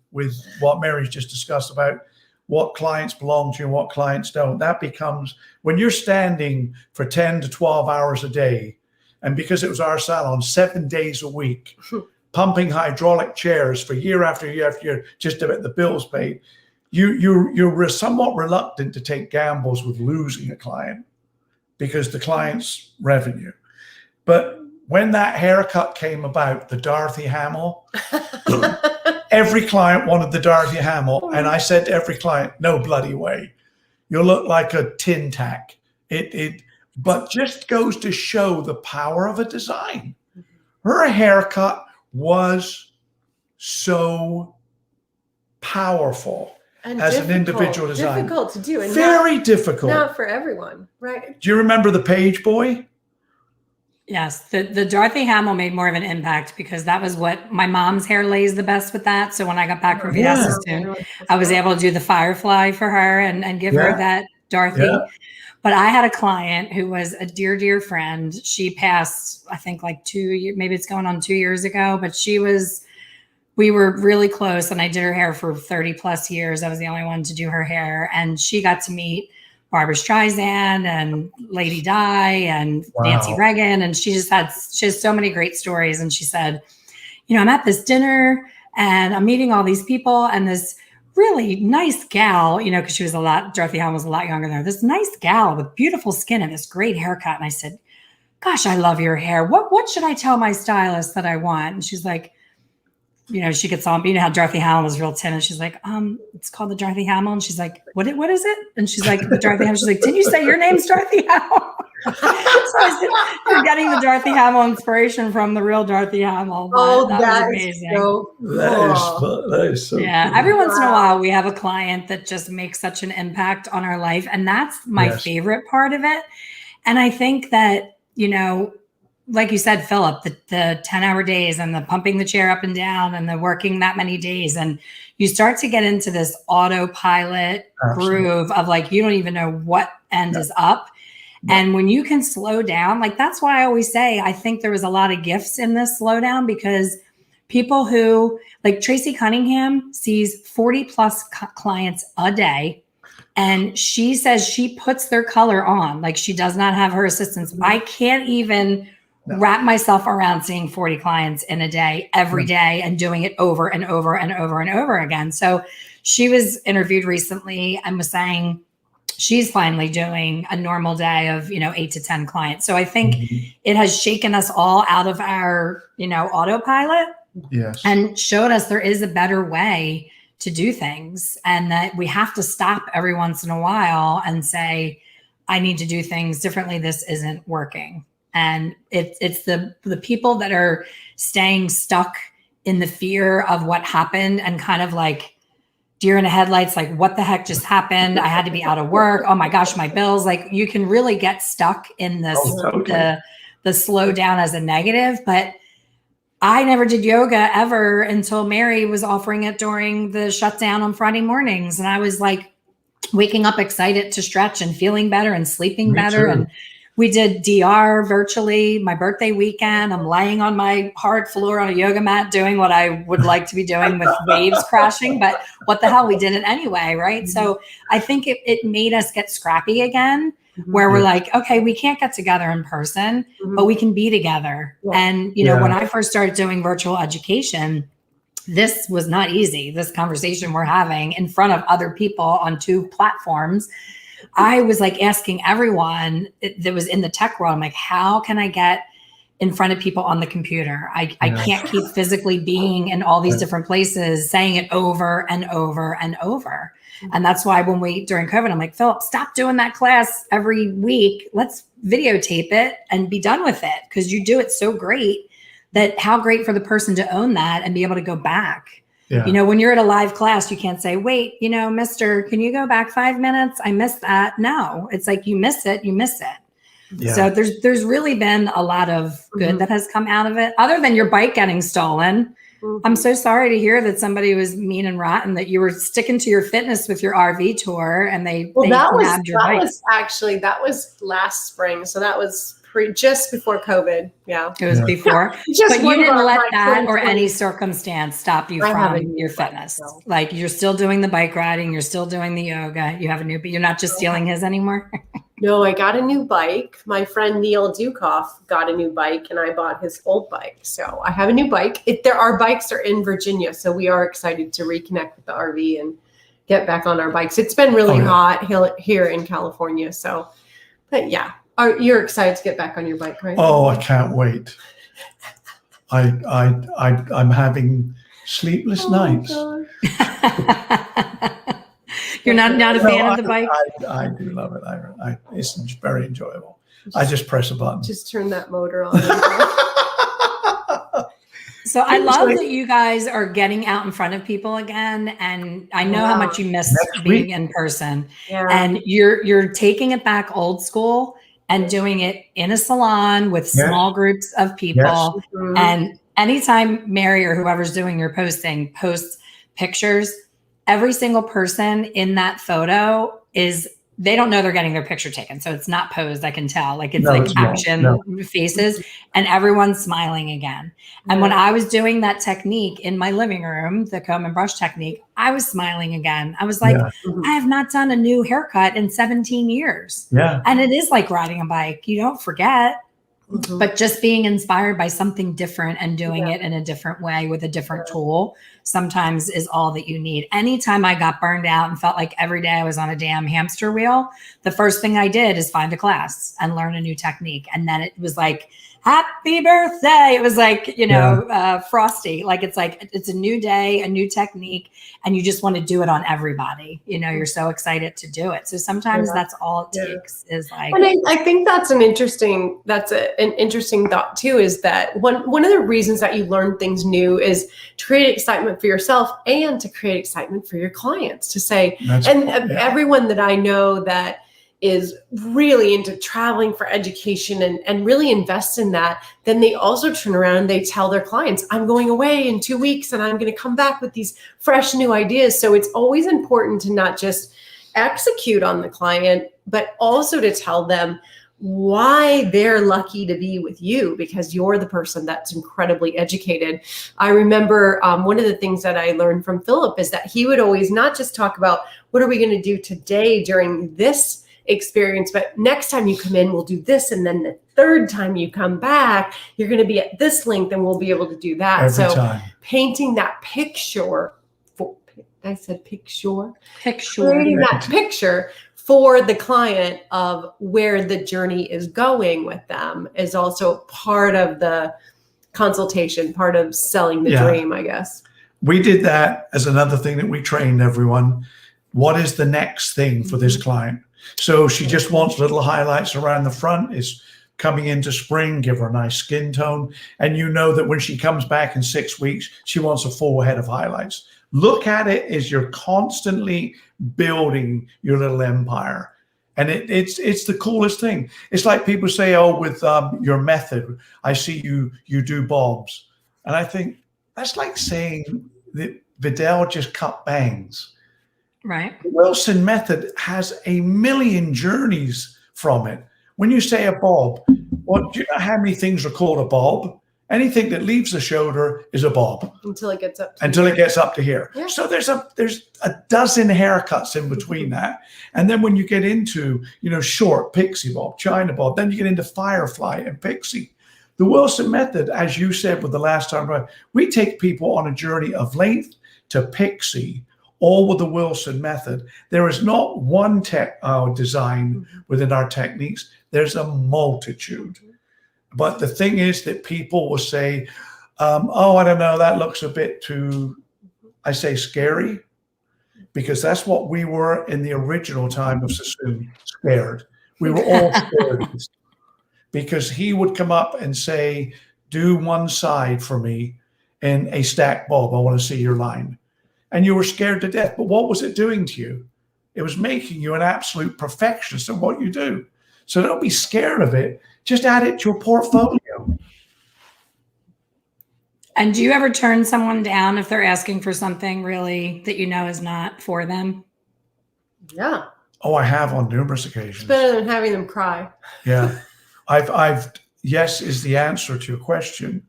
what Mary's just discussed about what clients belong to you and what clients don't. That becomes, when you're standing for 10 to 12 hours a day, and because it was our salon, 7 days a week, pumping hydraulic chairs for year after year after year, just to get the bills paid, you're somewhat reluctant to take gambles with losing a client because the client's revenue. But when that haircut came about, the Dorothy Hamill, every client wanted the Dorothy Hamill. And I said to every client, no bloody way. You'll look like a tin tack. But just goes to show the power of a design. Her haircut was so powerful and as an individual design. Difficult to do. And very difficult. Not for everyone, right? Do you remember the Page Boy? Yes, the Dorothy Hamill made more of an impact because that was what my mom's hair lays the best with that. So when I got back from Vietnam, I was able to do the Firefly for her and give her that Dorothy. Yeah. But I had a client who was a dear, dear friend. She passed, I think like 2 years, maybe it's going on 2 years ago, but we were really close and I did her hair for 30 plus years. I was the only one to do her hair. And she got to meet Barbara Streisand and Lady Di and Nancy Reagan. And she has so many great stories. And she said, you know, I'm at this dinner and I'm meeting all these people and this really nice gal, you know, because Dorothy Hamill was a lot younger than her, this nice gal with beautiful skin and this great haircut. And I said, gosh, I love your hair. What should I tell my stylist that I want? And she's like, you know, she gets on, you know how Dorothy Hamill was real tin. And she's like, it's called the Dorothy Hamill. And she's like, what is it? And she's like, the Dorothy Hamill. She's like, did you say your name's Dorothy Hamill? So I said, you're getting the Dorothy Hamill inspiration from the real Dorothy Hamill. Oh, that was amazing. That is so yeah. cool. Every once in a while, we have a client that just makes such an impact on our life. And that's my favorite part of it. And I think that, you know, like you said, Phillip, the 10-hour days and the pumping the chair up and down and the working that many days. And you start to get into this autopilot groove of like, you don't even know what end is up. And when you can slow down, like that's why I always say, I think there was a lot of gifts in this slowdown because people who like Tracy Cunningham sees 40 plus clients a day. And she says she puts their color on, like she does not have her assistants. I can't even wrap myself around seeing 40 clients in a day, every day, and doing it over and over and over and over again. So she was interviewed recently and was saying she's finally doing a normal day of, 8 to 10 clients. So I think it has shaken us all out of our, autopilot and showed us there is a better way to do things and that we have to stop every once in a while and say, I need to do things differently. This isn't working. And it's the people that are staying stuck in the fear of what happened and kind of like deer in the headlights, like what the heck just happened? I had to be out of work. Oh my gosh, my bills. Like you can really get stuck in this, the slowdown as a negative. But I never did yoga ever until Mary was offering it during the shutdown on Friday mornings. And I was like waking up excited to stretch and feeling better and sleeping better. And we did DR virtually my birthday weekend. I'm laying on my hard floor on a yoga mat doing what I would like to be doing with waves crashing. But what the hell, we did it anyway, right? So I think it made us get scrappy again, where we're like, okay, we can't get together in person, but we can be together. And, when I first started doing virtual education, this was not easy. This conversation we're having in front of other people on 2 platforms. I was like asking everyone that was in the tech world, I'm like, how can I get in front of people on the computer? I can't keep physically being in all these different places, saying it over and over and over. And that's why during COVID, I'm like, Phillip, stop doing that class every week. Let's videotape it and be done with it. Because you do it so great that how great for the person to own that and be able to go back. Yeah. When you're at a live class, you can't say, wait, mister, can you go back 5 minutes? I missed that. No, it's like you miss it, you miss it. Yeah. So there's really been a lot of good that has come out of it, other than your bike getting stolen. I'm so sorry to hear that somebody was mean and rotten, that you were sticking to your fitness with your RV tour and they nabbed your bike. That was last spring. So that was just before COVID. Yeah. It was before. Just But you one of didn't our- let my that or 2020 any circumstance stop you I have a from new your bike, fitness. so. Like you're still doing the bike riding, you're still doing the yoga, you have a new, you're not just stealing his anymore. No, I got a new bike. My friend Neil Dukoff got a new bike, and I bought his old bike. So I have a new bike. Our bikes are in Virginia, so we are excited to reconnect with the RV and get back on our bikes. It's been really hot here in California. So, but yeah, you're excited to get back on your bike, right? Oh, I can't wait. I'm having sleepless nights. You're not a fan of the bike? I do love it. It's very enjoyable. I just press a button. Just turn that motor on. So I love that you guys are getting out in front of people again. And I know how much you miss being in person. Yeah. And you're taking it back old school and doing it in a salon with small groups of people. Yes. And anytime Mary or whoever's doing your posting posts pictures, every single person in that photo they don't know they're getting their picture taken. So it's not posed, I can tell. Like it's action faces, and everyone's smiling again. And when I was doing that technique in my living room, the comb and brush technique, I was smiling again. I was like, I have not done a new haircut in 17 years. Yeah. And it is like riding a bike. You don't forget. But just being inspired by something different and doing it in a different way with a different tool sometimes is all that you need. Anytime I got burned out and felt like every day I was on a damn hamster wheel, the first thing I did is find a class and learn a new technique. And then it was like, happy birthday. It was like, Frosty. Like, it's a new day, a new technique, and you just want to do it on everybody. You're so excited to do it. So sometimes that's all it takes is like. And I think that's an interesting thought too, is that one of the reasons that you learn things new is to create excitement for yourself and to create excitement for your clients, to say, everyone that I know that is really into traveling for education and really invest in that, then they also turn around and they tell their clients, I'm going away in 2 weeks and I'm going to come back with these fresh new ideas. So it's always important to not just execute on the client, but also to tell them why they're lucky to be with you, because you're the person that's incredibly educated. I remember one of the things that I learned from Phillip is that he would always not just talk about what are we going to do today during this experience, but next time you come in, we'll do this. And then the third time you come back, you're going to be at this length and we'll be able to do that. Every time. Painting that picture, Creating that picture for the client of where the journey is going with them is also part of the consultation, part of selling the dream, I guess. We did that as another thing that we trained everyone. What is the next thing for this client? So she just wants little highlights around the front. Is coming into spring, give her a nice skin tone. And you know that when she comes back in 6 weeks, she wants a full head of highlights. Look at it as you're constantly building your little empire. And it's the coolest thing. It's like people say, with your method, I see you do bobs. And I think that's like saying that Vidal just cut bangs. Right. The Wilson method has a million journeys from it. When you say a bob, do you know how many things are called a bob? Anything that leaves the shoulder is a bob. Until it gets up to here. Yeah. So there's a dozen haircuts in between that. And then when you get into, short pixie bob, China bob, then you get into firefly and pixie. The Wilson method, as you said with the last time, we take people on a journey of length to pixie, all with the Wilson method. There is not one design within our techniques. There's a multitude. But the thing is that people will say, I don't know, that looks a bit too, I say scary, because that's what we were in the original time of Sassoon, scared. We were all scared because he would come up and say, do one side for me in a stack bob. I want to see your line. And you were scared to death. But what was it doing to you? It was making you an absolute perfectionist of what you do. So don't be scared of it. Just add it to your portfolio. And do you ever turn someone down if they're asking for something really that is not for them? Yeah. Oh, I have on numerous occasions. It's better than having them cry. Yeah. yes is the answer to your question.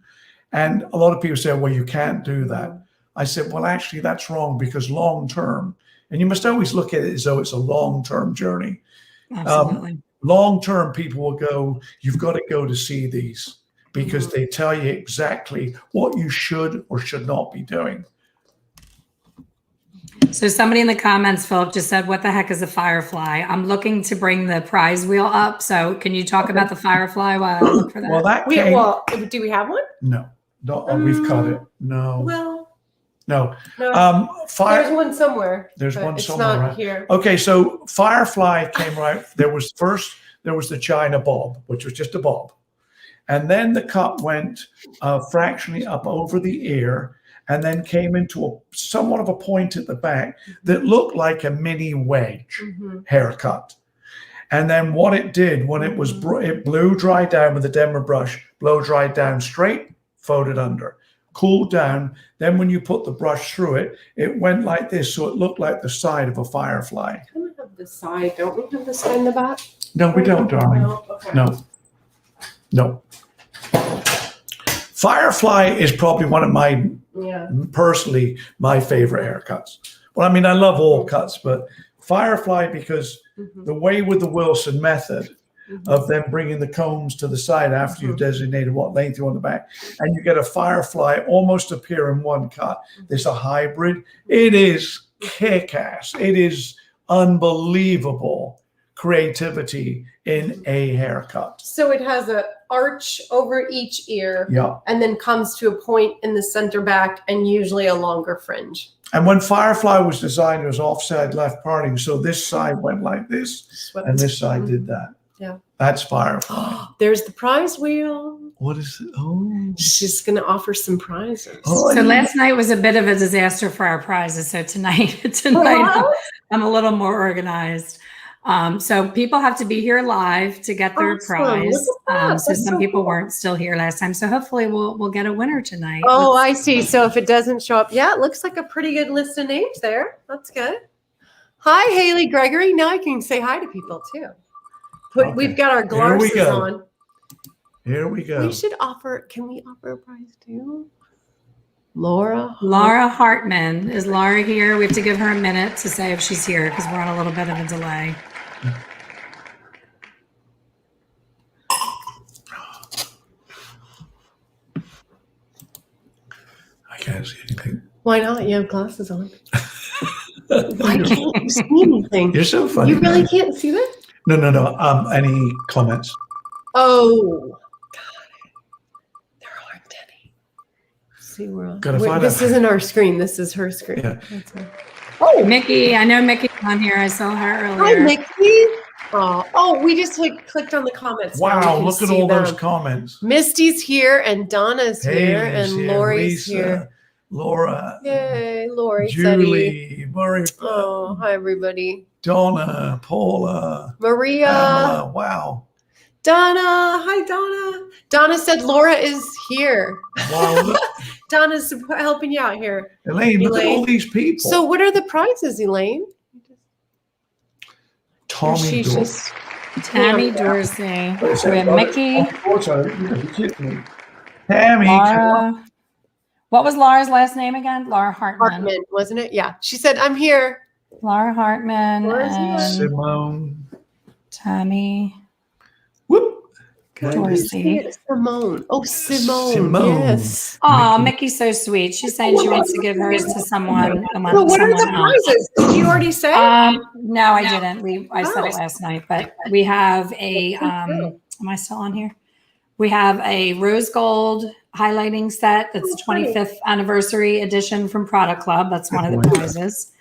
And a lot of people say, well, you can't do that. I said, well, actually, that's wrong, because long term, and you must always look at it as though it's a long-term journey. Absolutely. Long-term, people will go, you've got to go to see these, because they tell you exactly what you should or should not be doing. So somebody in the comments, Phillip, just said, what the heck is a firefly? I'm looking to bring the prize wheel up. So can you talk about the firefly while I look for that? Well, Do we have one? No, we've cut it. No. Well, No. there's one somewhere. There's one it's somewhere. not Right? here. Okay, so firefly came right. There was the China bob, which was just a bob. And then the cut went fractionally up over the ear, and then came into somewhat of a point at the back that looked like a mini wedge haircut. And then what it did, when it was, it blew dry down with a Denver brush, blow dried down straight, folded under, cooled down. Then when you put the brush through it, it went like this. So it looked like the side of a firefly. We have the side. Don't we have the side in the back? No, we don't, darling. No. Okay. No. Firefly is probably one of my, personally, my favorite haircuts. Well, I mean, I love all cuts, but Firefly, because the way with the Wilson method of them bringing the combs to the side after you've designated what length you want the back, and you get a firefly almost appear in one cut. There's a hybrid. It is kick-ass. It is unbelievable creativity in a haircut. So it has a arch over each ear, Yeah. and then comes to a point in the center back, and usually a longer fringe. And when Firefly was designed, it was offside left parting. So this side went like this, and this side did that. Yeah. That's Firefly. There's the prize wheel. What is it? Oh. She's going to offer some prizes. Oh, So last night was a bit of a disaster for our prizes. So tonight I'm a little more organized. So people have to be here live to get their prize. So some people weren't still here last time. So hopefully we'll get a winner tonight. Oh, I see. So if it doesn't show up, it looks like a pretty good list of names there. That's good. Hi, Haley Gregory. Now I can say hi to people too. We've got our glasses on. Here we go. We should offer. Can we offer a prize too? Laura Hartman. Is Laura here? We have to give her a minute to say if she's here, because we're on a little bit of a delay. I can't see anything. Why not? You have glasses on. Why can't you see anything? You're so funny. You really can't see that? No. Any comments? Oh, got it. There aren't any. See, we're on. This isn't our screen. This is her screen. Yeah. Oh, Mickey. I know Mickey's on here. I saw her earlier. Hi, Mickey. Oh, we just clicked on the comments. Wow, look at all those comments. Misty's here, and Donna's here, and Lori's here. Laura. Yay, Lori. Julie. Murray. Oh, hi, everybody. Donna. Paula. Maria. Pamela, wow. Donna. Hi, Donna. Donna said Laura is here. Wow. Donna's helping you out here. Elaine, look at all these people. So what are the prizes, Elaine? Tammy Dorsey. We have Mickey. Tammy. Laura. What was Laura's last name again? Laura Hartman. Hartman, wasn't it? Yeah. She said, I'm here. Laura Hartman. And Simone. Tammy. Whoop. Dorsey. Simone. Oh, Simone. Yes. Oh, Mickey's so sweet. She's saying she wants to give hers to someone. Well, what are the prizes? Did you already say? No, I didn't. I said it last night, but we have a, am I still on here? We have a rose gold highlighting set. That's the 25th anniversary edition from Product Club. That's one of the prizes.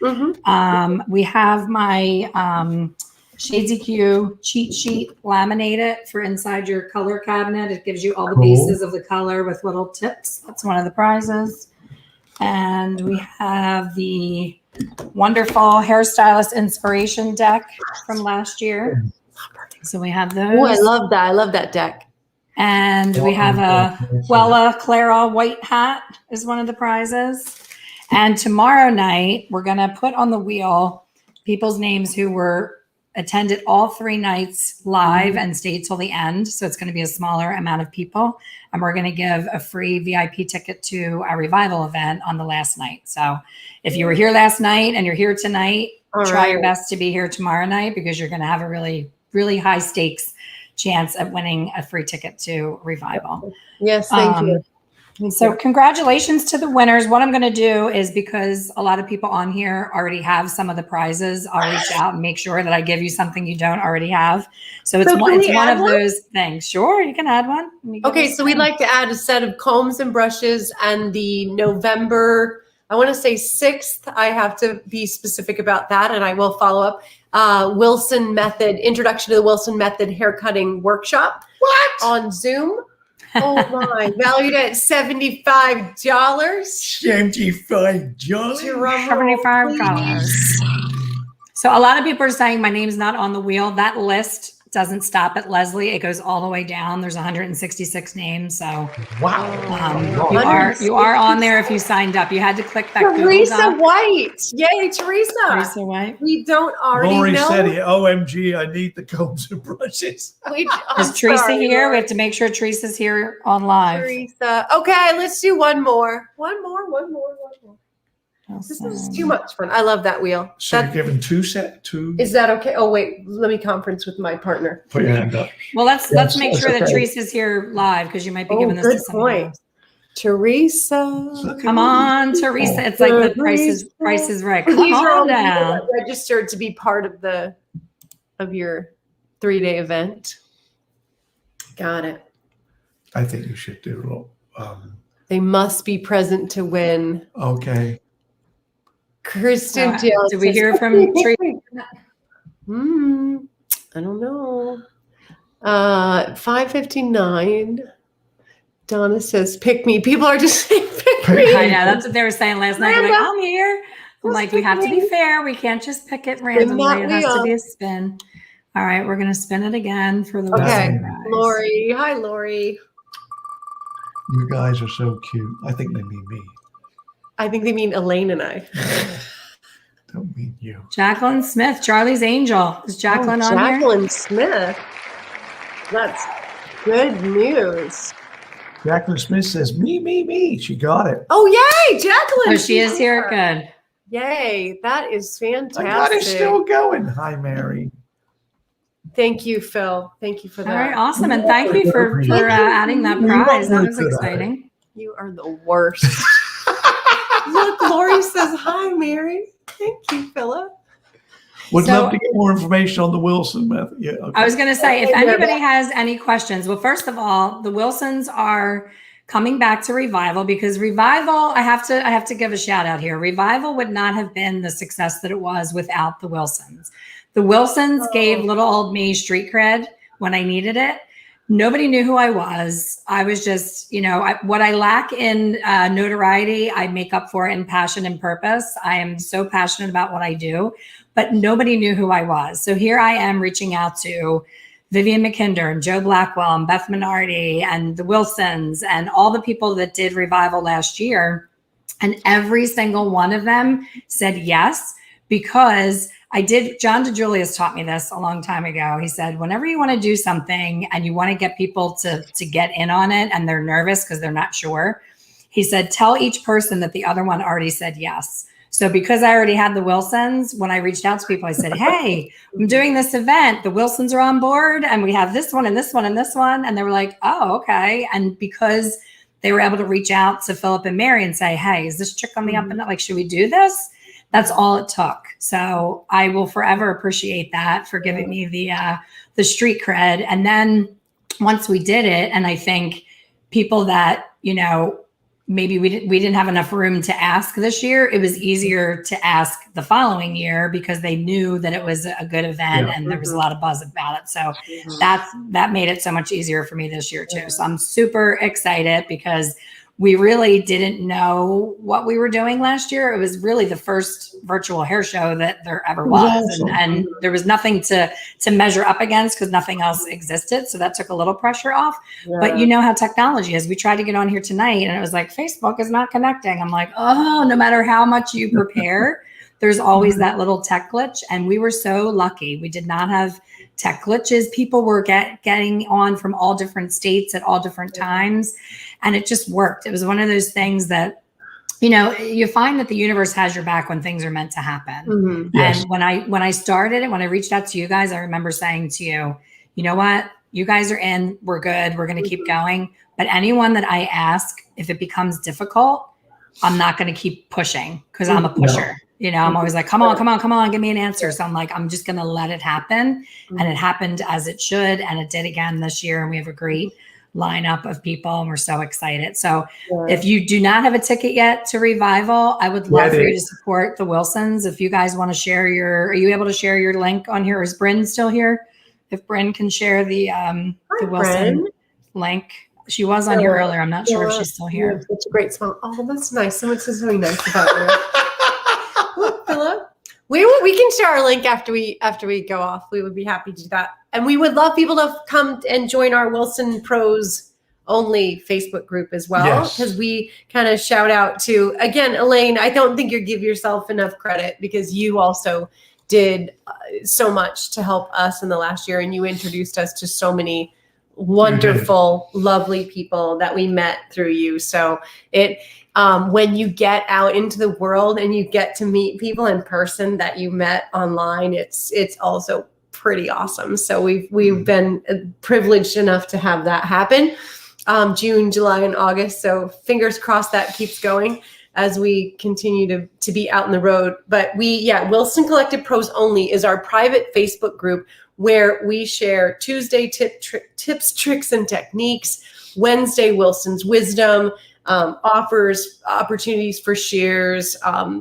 We have my Shades EQ cheat sheet laminated for inside your color cabinet. It gives you all the bases of the color with little tips. That's one of the prizes. And we have the wonderful hairstylist inspiration deck from last year. So we have those. Oh, I love that. I love that deck. And we have a Wella Clara white hat is one of the prizes. And tomorrow night, we're going to put on the wheel people's names who attended all 3 nights live and stayed till the end. So it's going to be a smaller amount of people. And we're going to give a free VIP ticket to our revival event on the last night. So if you were here last night and you're here tonight, try your best to be here tomorrow night, because you're going to have a really, really high stakes chance of winning a free ticket to revival. Yes, thank you. So congratulations to the winners. What I'm going to do is, because a lot of people on here already have some of the prizes, I'll reach out and make sure that I give you something you don't already have. So it's one of those things. Sure, you can add one. Okay, so we'd like to add a set of combs and brushes, and the November, I want to say 6th, I have to be specific about that, and I will follow up, Wilson Method, Introduction to the Wilson Method Haircutting Workshop. What? On Zoom. Oh my, valued at $75. $75. $75. So a lot of people are saying my name's not on the wheel. That list doesn't stop at Leslie. It goes all the way down. There's 166 names. So wow. You are on there if you signed up. You had to click that Teresa White. Yay, Teresa. Teresa White. We don't already Lori know. said it. OMG, I need the combs and brushes. Is Teresa here? We have to make sure Teresa's here on live. Teresa. Okay, let's do one more. One more. This is too much fun. I love that wheel. So you're giving two. Is that okay? Oh, wait. Let me conference with my partner. Put your hand up. Well, let's make sure that Teresa's here live, because you might be giving this to someone else. Teresa. Come on, Teresa. It's like the price is right. Come on down. Registered to be part of your 3-day event. Got it. I think you should do. They must be present to win. Okay. Kristen Jones. Did we hear from Teresa? I don't know. 5:59. Donna says, "Pick me." People are just saying, "Pick me." I know, that's what they were saying last night. They're like, I'm here. I'm like, we have to be fair. We can't just pick it randomly. It has to be a spin. All right, we're gonna spin it again for the okay. Lori, hi, Lori. You guys are so cute. I think they mean me. I think they mean Elaine and I. Don't mean you. Jacqueline Smith, Charlie's Angel. Is Jacqueline on here? Jacqueline Smith. That's good news. Jacqueline Smith says, me. She got it. Oh, yay, Jacqueline. Oh, she is here. Good. Yay, that is fantastic. I got it still going. Hi, Mary. Thank you, Phil. Thank you for that. All right, awesome. And thank you for adding that prize. That was exciting. You are the worst. Look, Lori says, hi, Mary. Thank you, Phillip. Would love to get more information on the Wilson method. Yeah, okay. I was going to say, if anybody has any questions, well, first of all, the Wilsons are coming back to Revival, because Revival, I have to give a shout out here. Revival would not have been the success that it was without the Wilsons. The Wilsons gave little old me street cred when I needed it. Nobody knew who I was. I was just, what I lack in notoriety, I make up for in passion and purpose. I am so passionate about what I do, but nobody knew who I was. So here I am reaching out to Vivian McKinder and Joe Blackwell and Beth Minardi and the Wilsons and all the people that did Revival last year. And every single one of them said yes, because John DeJulius taught me this a long time ago. He said, whenever you want to do something and you want to get people to get in on it and they're nervous because they're not sure, he said, tell each person that the other one already said yes. So because I already had the Wilsons, when I reached out to people, I said, hey, I'm doing this event. The Wilsons are on board and we have this one and this one and this one. And they were like, oh, okay. And because they were able to reach out to Phillip and Mary and say, hey, is this chick on the up and up? Like, should we do this? That's all it took. So I will forever appreciate that for giving me the street cred. And then once we did it, and I think people that, maybe we didn't have enough room to ask this year, it was easier to ask the following year because they knew that it was a good event and there was a lot of buzz about it. So that made it so much easier for me this year too. So I'm super excited because we really didn't know what we were doing last year. It was really the first virtual hair show that there ever was. And there was nothing to measure up against because nothing else existed. So that took a little pressure off. Yeah. But you know how technology is. We tried to get on here tonight and it was like, Facebook is not connecting. I'm like, oh, no matter how much you prepare, there's always that little tech glitch. And we were so lucky. We did not have tech glitches. People were getting on from all different states at all different times. And it just worked. It was one of those things that, you know, you find that the universe has your back when things are meant to happen. Yes. And when I started it, when I reached out to you guys, I remember saying to you, you know what, you guys are in, we're good. We're going to keep going. But anyone that I ask, if it becomes difficult, I'm not going to keep pushing because I'm a pusher. You know, I'm always like, come on, give me an answer. So I'm like, I'm just going to let it happen. And it happened as it should. And it did again this year. And we have a great lineup of people and we're so excited. So if you do not have a ticket yet to Revival, I would love for you to support the Wilsons. If you guys want to share are you able to share your link on here? Is Bryn still here? If Bryn can share the Wilson link. She was on here earlier. I'm not sure if she's still here. Such a great smile. Oh, that's nice. Someone says something nice about you. Phillip, we can share our link after we go off. We would be happy to do that. And we would love people to come and join our Wilson Pros only Facebook group as well. Because we kind of shout out to, again, Elaine, I don't think you give yourself enough credit because you also did so much to help us in the last year. And you introduced us to so many wonderful, lovely people that we met through you. So it, when you get out into the world and you get to meet people in person that you met online, it's also pretty awesome. So we've been privileged enough to have that happen. June, July, and August. So fingers crossed that keeps going as we continue to be out on the road. But Wilson Collective Pros Only is our private Facebook group where we share Tuesday tips, tricks, and techniques, Wednesday Wilson's wisdom, offers, opportunities for Shears,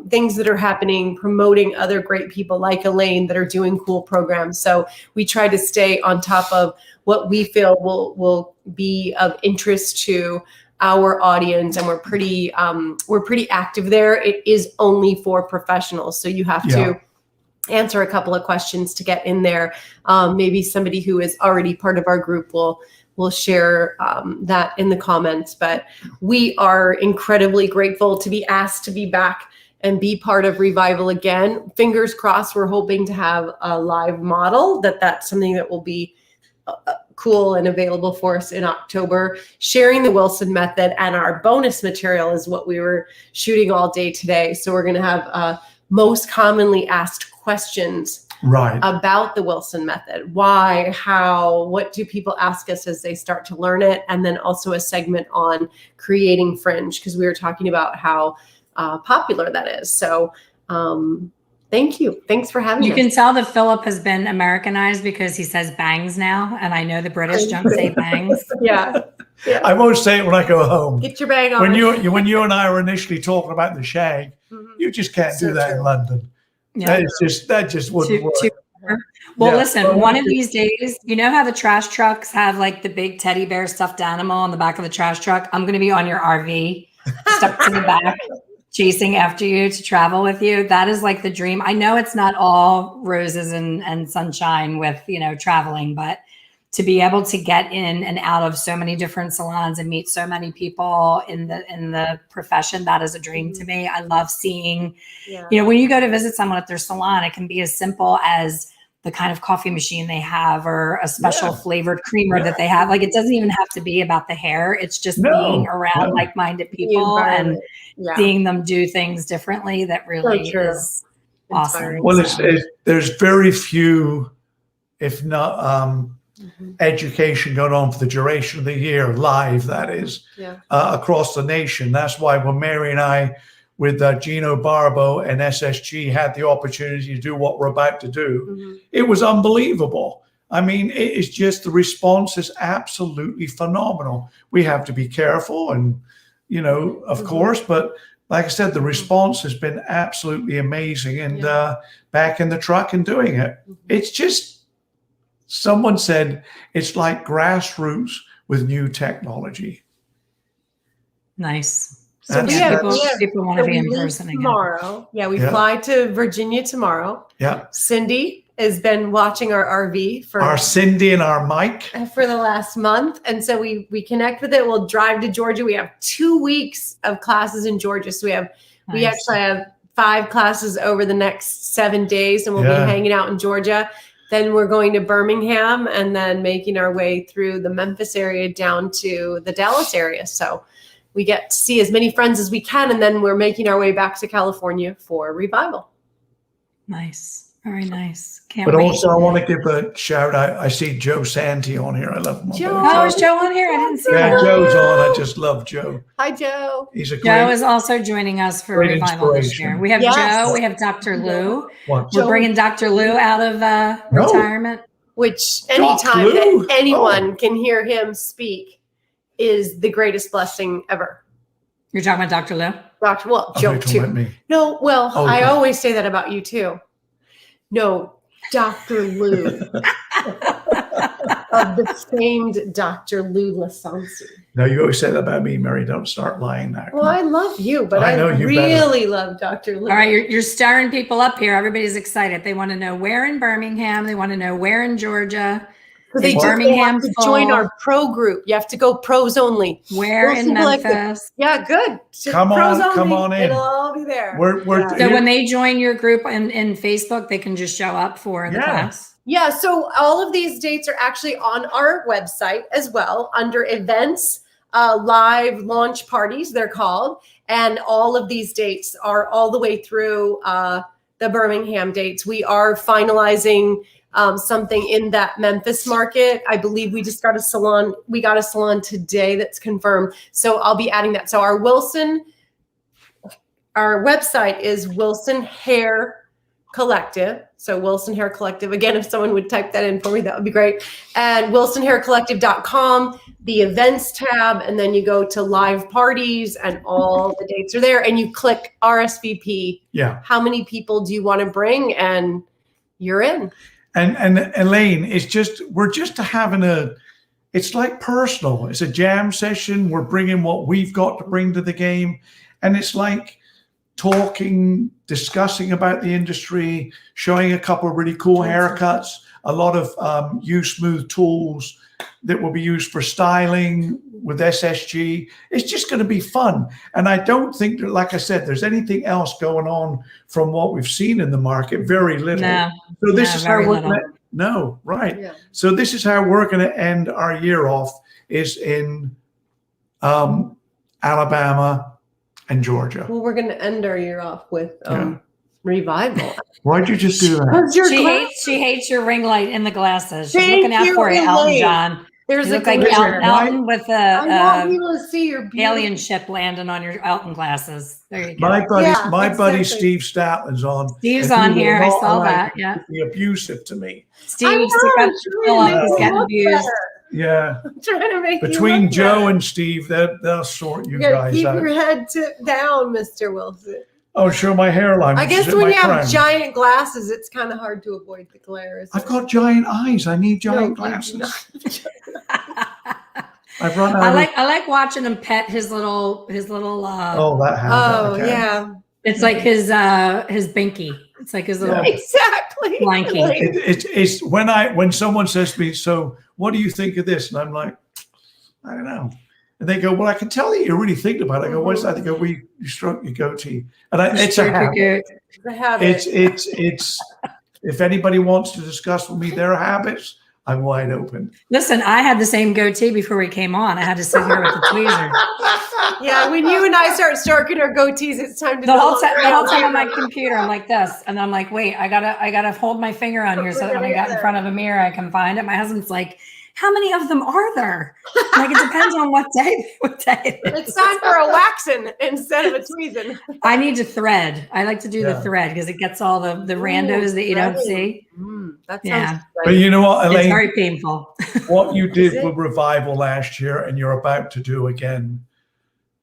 things that are happening, promoting other great people like Elaine that are doing cool programs. So we try to stay on top of what we feel will be of interest to our audience, and we're pretty active there. It is only for professionals, so you have to answer a couple of questions to get in there. Maybe somebody who is already part of our group will share that in the comments. But we are incredibly grateful to be asked to be back and be part of Revival again. Fingers crossed, we're hoping to have a live model, that's something that will be cool and available for us in October. Sharing the Wilson method and our bonus material is what we were shooting all day today. So we're going to have most commonly asked questions about the Wilson method. Why, how, what do people ask us as they start to learn it? And then also a segment on creating fringe, because we were talking about how popular that is. So thank you. Thanks for having us. You can tell that Phillip has been Americanized because he says bangs now. And I know the British don't say bangs. I won't say it when I go home. Get your bang on. When you and I were initially talking about the shag, you just can't do that in London. Yeah. That just wouldn't work. Well, listen, one of these days, you know how the trash trucks have like the big teddy bear stuffed animal on the back of the trash truck? I'm going to be on your RV, stuck to the back, chasing after you to travel with you. That is like the dream. I know it's not all roses and sunshine with, traveling, but to be able to get in and out of so many different salons and meet so many people in the profession, that is a dream to me. I love seeing, when you go to visit someone at their salon, it can be as simple as the kind of coffee machine they have or a special flavored creamer that they have. Like, it doesn't even have to be about the hair. It's just being around like-minded people and seeing them do things differently that really is awesome. Well, there's very few, if not education going on for the duration of the year, live, that is, across the nation. That's why when Mary and I, with Gino Barbo and SSG, had the opportunity to do what we're about to do, it was unbelievable. I mean, it is just, the response is absolutely phenomenal. We have to be careful and, of course, but like I said, the response has been absolutely amazing. And back in the truck and doing it, it's just, someone said it's like grassroots with new technology. Nice. So people want to be in person tomorrow. We fly to Virginia tomorrow. Cindy has been watching our RV for our Cindy and our Mike for the last month, and so we connect with it. We'll drive to Georgia. We have 2 weeks of classes in Georgia, so we actually have 5 classes over the next 7 days, and we'll be hanging out in Georgia. Then we're going to Birmingham and then making our way through the Memphis area down to the Dallas area. So we get to see as many friends as we can. And then we're making our way back to California for Revival. Nice. Very nice. Can't But wait. also, I want to give a shout out. I see Joe Santee on here. I love him. Joe. Oh, is Joe on here? I didn't see Yeah, that. Joe's on. I just love Joe. Hi, Joe. He's a Joe great. is also joining us for Great Revival this inspiration. year. We have Yes. Joe. We have Dr. Lou. What? We're bringing Dr. Lou out of retirement. Which Doc anytime Lou. that anyone can hear him speak is the greatest blessing ever. You're talking about Dr. Lou? Oh, Joe you're talking about too. me. No, well, Oh, I okay. always say that about you too. No, Dr. Lou. Of the famed Dr. Lou Lasansi. No, you always say that about me, Mary. Don't start lying now. Well, I love you, but I I know you really love Dr. Lou. All right, you're stirring people up here. Everybody's excited. They want to know where in Birmingham. They want to know where in Georgia. So they Is just Birmingham have to full? join our pro group. You have to go pros only. Where in Wilson Collective. Memphis? Yeah, good. Just Come pros on, come only. on in. It'll all be there. We're Yeah. So here- when they join your group in Facebook, they can just show up for the Yeah. class. Yeah, so all of these dates are actually on our website as well under events, live launch parties, they're called. And all of these dates are all the way through the Birmingham dates. We are finalizing something in that Memphis market. I believe we just got a salon. We got a salon today that's confirmed. So I'll be adding that. So our website is Wilson Hair Collective. So Wilson Hair Collective. Again, if someone would type that in for me, that would be great. And wilsonhaircollective.com, the events tab, and then you go to live parties and all the dates are there. And you click RSVP. Yeah. How many people do you want to bring? And you're in. And Elaine, we're just having it's like personal. It's a jam session. We're bringing what we've got to bring to the game. And it's like talking, discussing about the industry, showing a couple of really cool haircuts, a lot of U-Smooth tools that will be used for styling with SSG. It's just going to be fun. And I don't think that, like I said, there's anything else going on from what we've seen in the market. Very little. No. So this No, is how very we're little. right. Yeah. So this is how we're going to end our year off is in Alabama and Georgia. Well, we're going to end our year off with Yeah. Revival. Why'd you just do that? Because your She hates your ring light in the glasses. She's Thank looking out you, for you, Elton Elaine. John. There's You a look like glitter. Elton with I want a people to see your beautiful. alien ship landing on your Elton glasses. There you go. My buddy, Yeah, buddy exactly. Steve Statlin's on. Steve's and he on will here. I not saw allow that. you Yeah. to be abusive to me. Steve, I know, stick up I'm to trying Phillip. to He's make getting you look abused. better. Yeah. I'm trying to make Between you Joe better. and Steve, they'll sort you You gotta guys keep out. your head down, Mr. Wilson. Oh, show my hairline. I which guess is in when my you have crown. giant glasses, it's kind of hard to avoid the glare. isn't I've it? got giant eyes. I need giant No, you do glasses. not. I've run out. I like watching him pet his little Oh, that happened. Oh, Okay. yeah. it's like his binky. It's like his little Yeah. Exactly. Blanky. Like, It's when someone says to me, "So, what do you think of this?" And I'm like, "I don't know." And they go, "Well, I can tell that you're really thinking about it." I go, "What's that?" They go, "You stroke your goatee," and it's a habit. the habit. It's if anybody wants to discuss with me their habits, I'm wide open. Listen, I had the same goatee before we came on. I had to sit here with the tweezer. Yeah, when you and I start stroking our goatees, it's time to The whole no time longer- on my computer, I'm like this, and I'm like, wait, I gotta hold my finger on here so that when I got in front of a mirror, I can find it. My husband's like, how many of them are there? Like, it depends on what day it is. It's time for a waxing instead of a tweezing. I need to thread. I like to do the Yeah. thread because it gets all the randos that you don't see. That sounds Yeah. But great. you know what, It's Elaine? very painful. What you did Is it? with Revival last year and you're about to do again,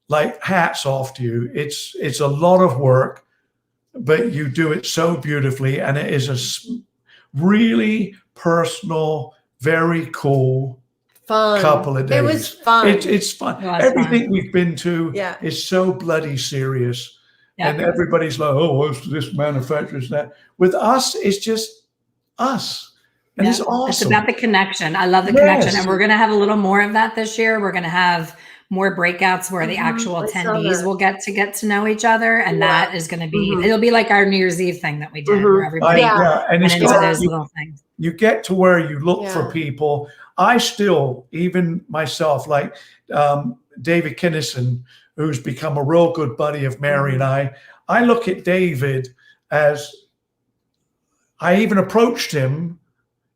like hats off to you. It's a lot of work, but you do it so beautifully, and it is really personal, very cool Fun. couple of days. It was fun. It's fun. It was Everything we've been to Yeah. is so bloody serious. Yeah. And everybody's like, "Oh, what's this manufacturer's that?" With us, it's just us. And it's Yeah. awesome. It's about the connection. I love the Yes. connection. And we're going to have a little more of that this year. We're going to have more breakouts where the actual I saw attendees that. will get to know each other. And Yeah. that is going to be, it'll be like our New Year's Eve thing that we did where everybody Yeah. And went it's into got, those little things. you get to where you look Yeah. for people. I still, even myself, like David Kinnison, who's become a real good buddy of Mary and I look at David as, I even approached him,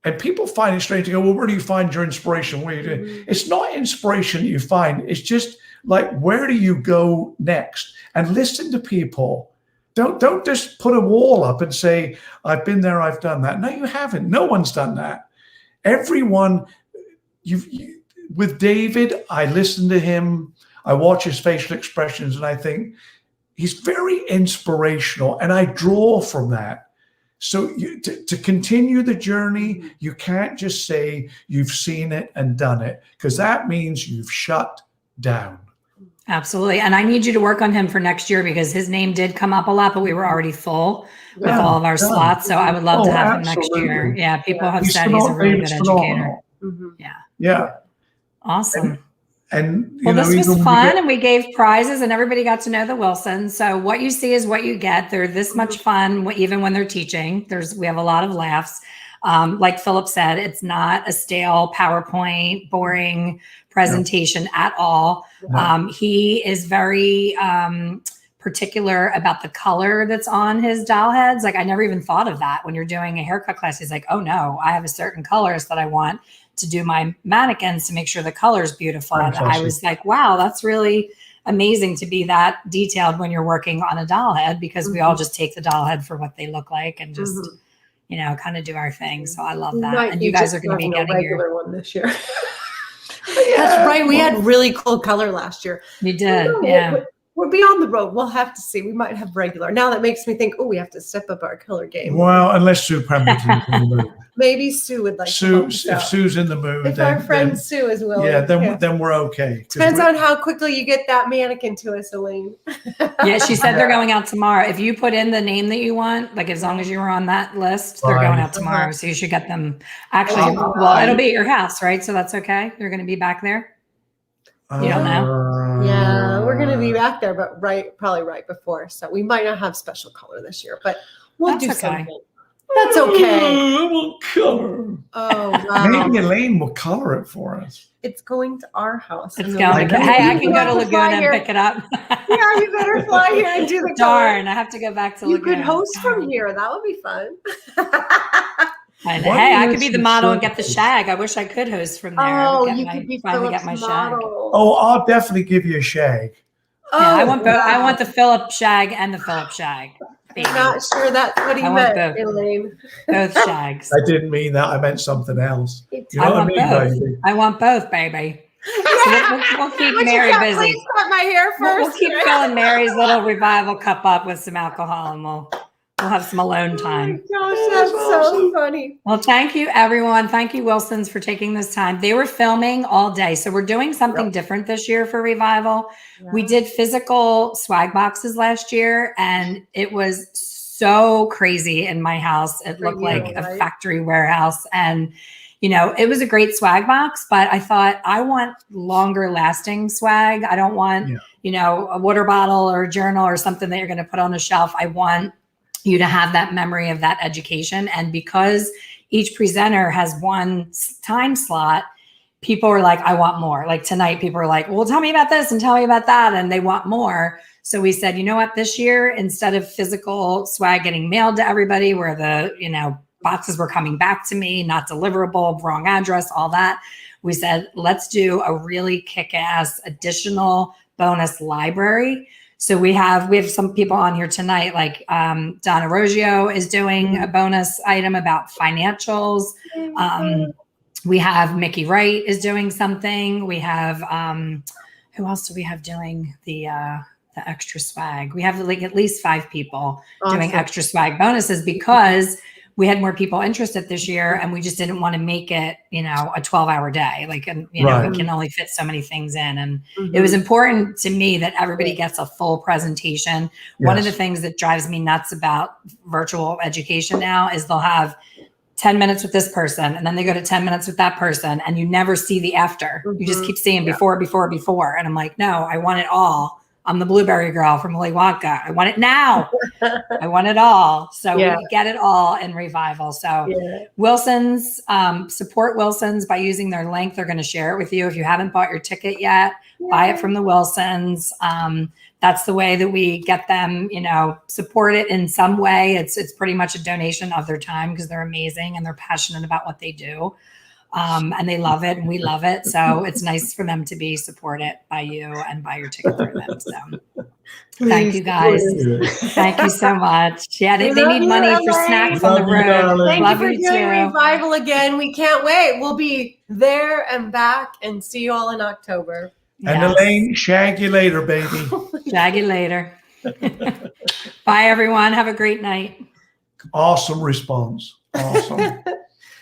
and people find it strange to go, well, where do you find your inspiration? What are you doing? It's not inspiration that you find. It's just like, where do you go next? And listen to people. Don't just put a wall up and say, I've been there, I've done that. No, you haven't. No one's done that. Everyone, with David, I listen to him. I watch his facial expressions, and I think he's very inspirational, and I draw from that. So to continue the journey, you can't just say you've seen it and done it, because that means you've shut down. Absolutely. And I need you to work on him for next year because his name did come up a lot, but we were already full with all of our slots. So I would love to have him next year. Yeah. People have said he's a really good educator. Yeah. Yeah. Awesome. And well, this was fun, and we gave prizes, and everybody got to know the Wilsons. So what you see is what you get. They're this much fun, even when they're teaching. We have a lot of laughs. Like Phillip said, it's not a stale PowerPoint, boring presentation at all. He is very particular about the color that's on his doll heads. Like I never even thought of that when you're doing a haircut class. He's like, oh no, I have a certain colors that I want to do my mannequins to make sure the color is beautiful. And I was like, wow, that's really amazing to be that detailed when you're working on a doll head, because we all just take the doll head for what they look like and just, you know, kind of do our thing. So I love that. And you guys are going to be getting a regular one this year. Yeah, that's right. We had really cool color last year. You did. Yeah. We'll be on the road. We'll have to see. We might have regular. Now that makes me think, oh, we have to step up our color game. Well, unless Sue Pemberton's in the mood. Maybe Sue would like to if Sue's in the mood. If our friend Sue is willing. Yeah, then we're okay. Depends on how quickly you get that mannequin to us, Elaine. Yeah, she said they're going out tomorrow. If you put in the name that you want, like as long as you were on that list, they're going out tomorrow. So you should get them. Actually, well, it'll be at your house, right? So that's okay. You're going to be back there. You don't know? Yeah, we're going to be back there, but probably right before. So we might not have special color this year, but we'll do something. That's okay. We'll color. Oh, wow. Maybe Elaine will color it for us. It's going to our house. It's going to, hey, I can go to Laguna and pick it up. Yeah, you better fly here and do the Darn, I have to go back to Laguna. You could host from here. That would be fun. Hey, I could be the model and get the shag. I wish I could host from there. Oh, you could be Phillip's model. Oh, I'll definitely give you a shag. Oh, yeah, I want both. I want the Phillip shag and the Phillip shag. I'm not sure that's what he meant, Elaine. Both shags. I didn't mean that. I meant something else. You know I what want I mean, both. baby? I want both, baby. So we'll keep Mary busy. Please cut my hair first. We'll keep filling Mary's little revival cup up with some alcohol, and we'll have some alone time. Oh my gosh, that's so funny. Well, thank you, everyone. Thank you, Wilsons, for taking this time. They were filming all day. So we're doing something different this year for Revival. Yeah. We did physical swag boxes last year, and it was so crazy in my house. It looked like a factory warehouse. And, you know, it was a great swag box, but I thought I want longer lasting swag. I don't want, you know, a water bottle or a journal or something that you're going to put on a shelf. I want you to have that memory of that education. And because each presenter has one time slot, people are like, I want more. Like tonight, people are like, well, tell me about this and tell me about that. And they want more. So we said, you know what, this year, instead of physical swag getting mailed to everybody where the, you know, boxes were coming back to me, not deliverable, wrong address, all that, we said, let's do a really kick-ass additional bonus library. So we have some people on here tonight, like Donna Roggio is doing a bonus item about financials. We have Mickey Wright is doing something. We have, who else do we have doing the extra swag? We have like at least 5 people doing extra swag bonuses because we had more people interested this year, and we just didn't want to make it, you know, a 12-hour day. Like, and you know, we can only fit so many things in. And it was important to me that everybody gets a full presentation. Yes. One of the things that drives me nuts about virtual education now is they'll have 10 minutes with this person, and then they go to 10 minutes with that person, and you never see the after. You just keep seeing before. And I'm like, no, I want it all. I'm the blueberry girl from Willy Wonka. I want it now. I want it all. So we get it all in Revival. So Wilson's, support Wilson's by using their link. They're going to share it with you. If you haven't bought your ticket yet, buy it from the Wilsons. That's the way that we get them, support it in some way. It's pretty much a donation of their time because they're amazing and they're passionate about what they do. And they love it and we love it. So it's nice for them to be supported by you and buy your ticket through them. So thank you guys. Thank you so much. Yeah, they need money for snacks on the road. Thank you for doing Revival again. We can't wait. We'll be there and back and see you all in October. And Elaine, shag you later, baby. Shag you later. Bye, everyone. Have a great night. Awesome response. Awesome.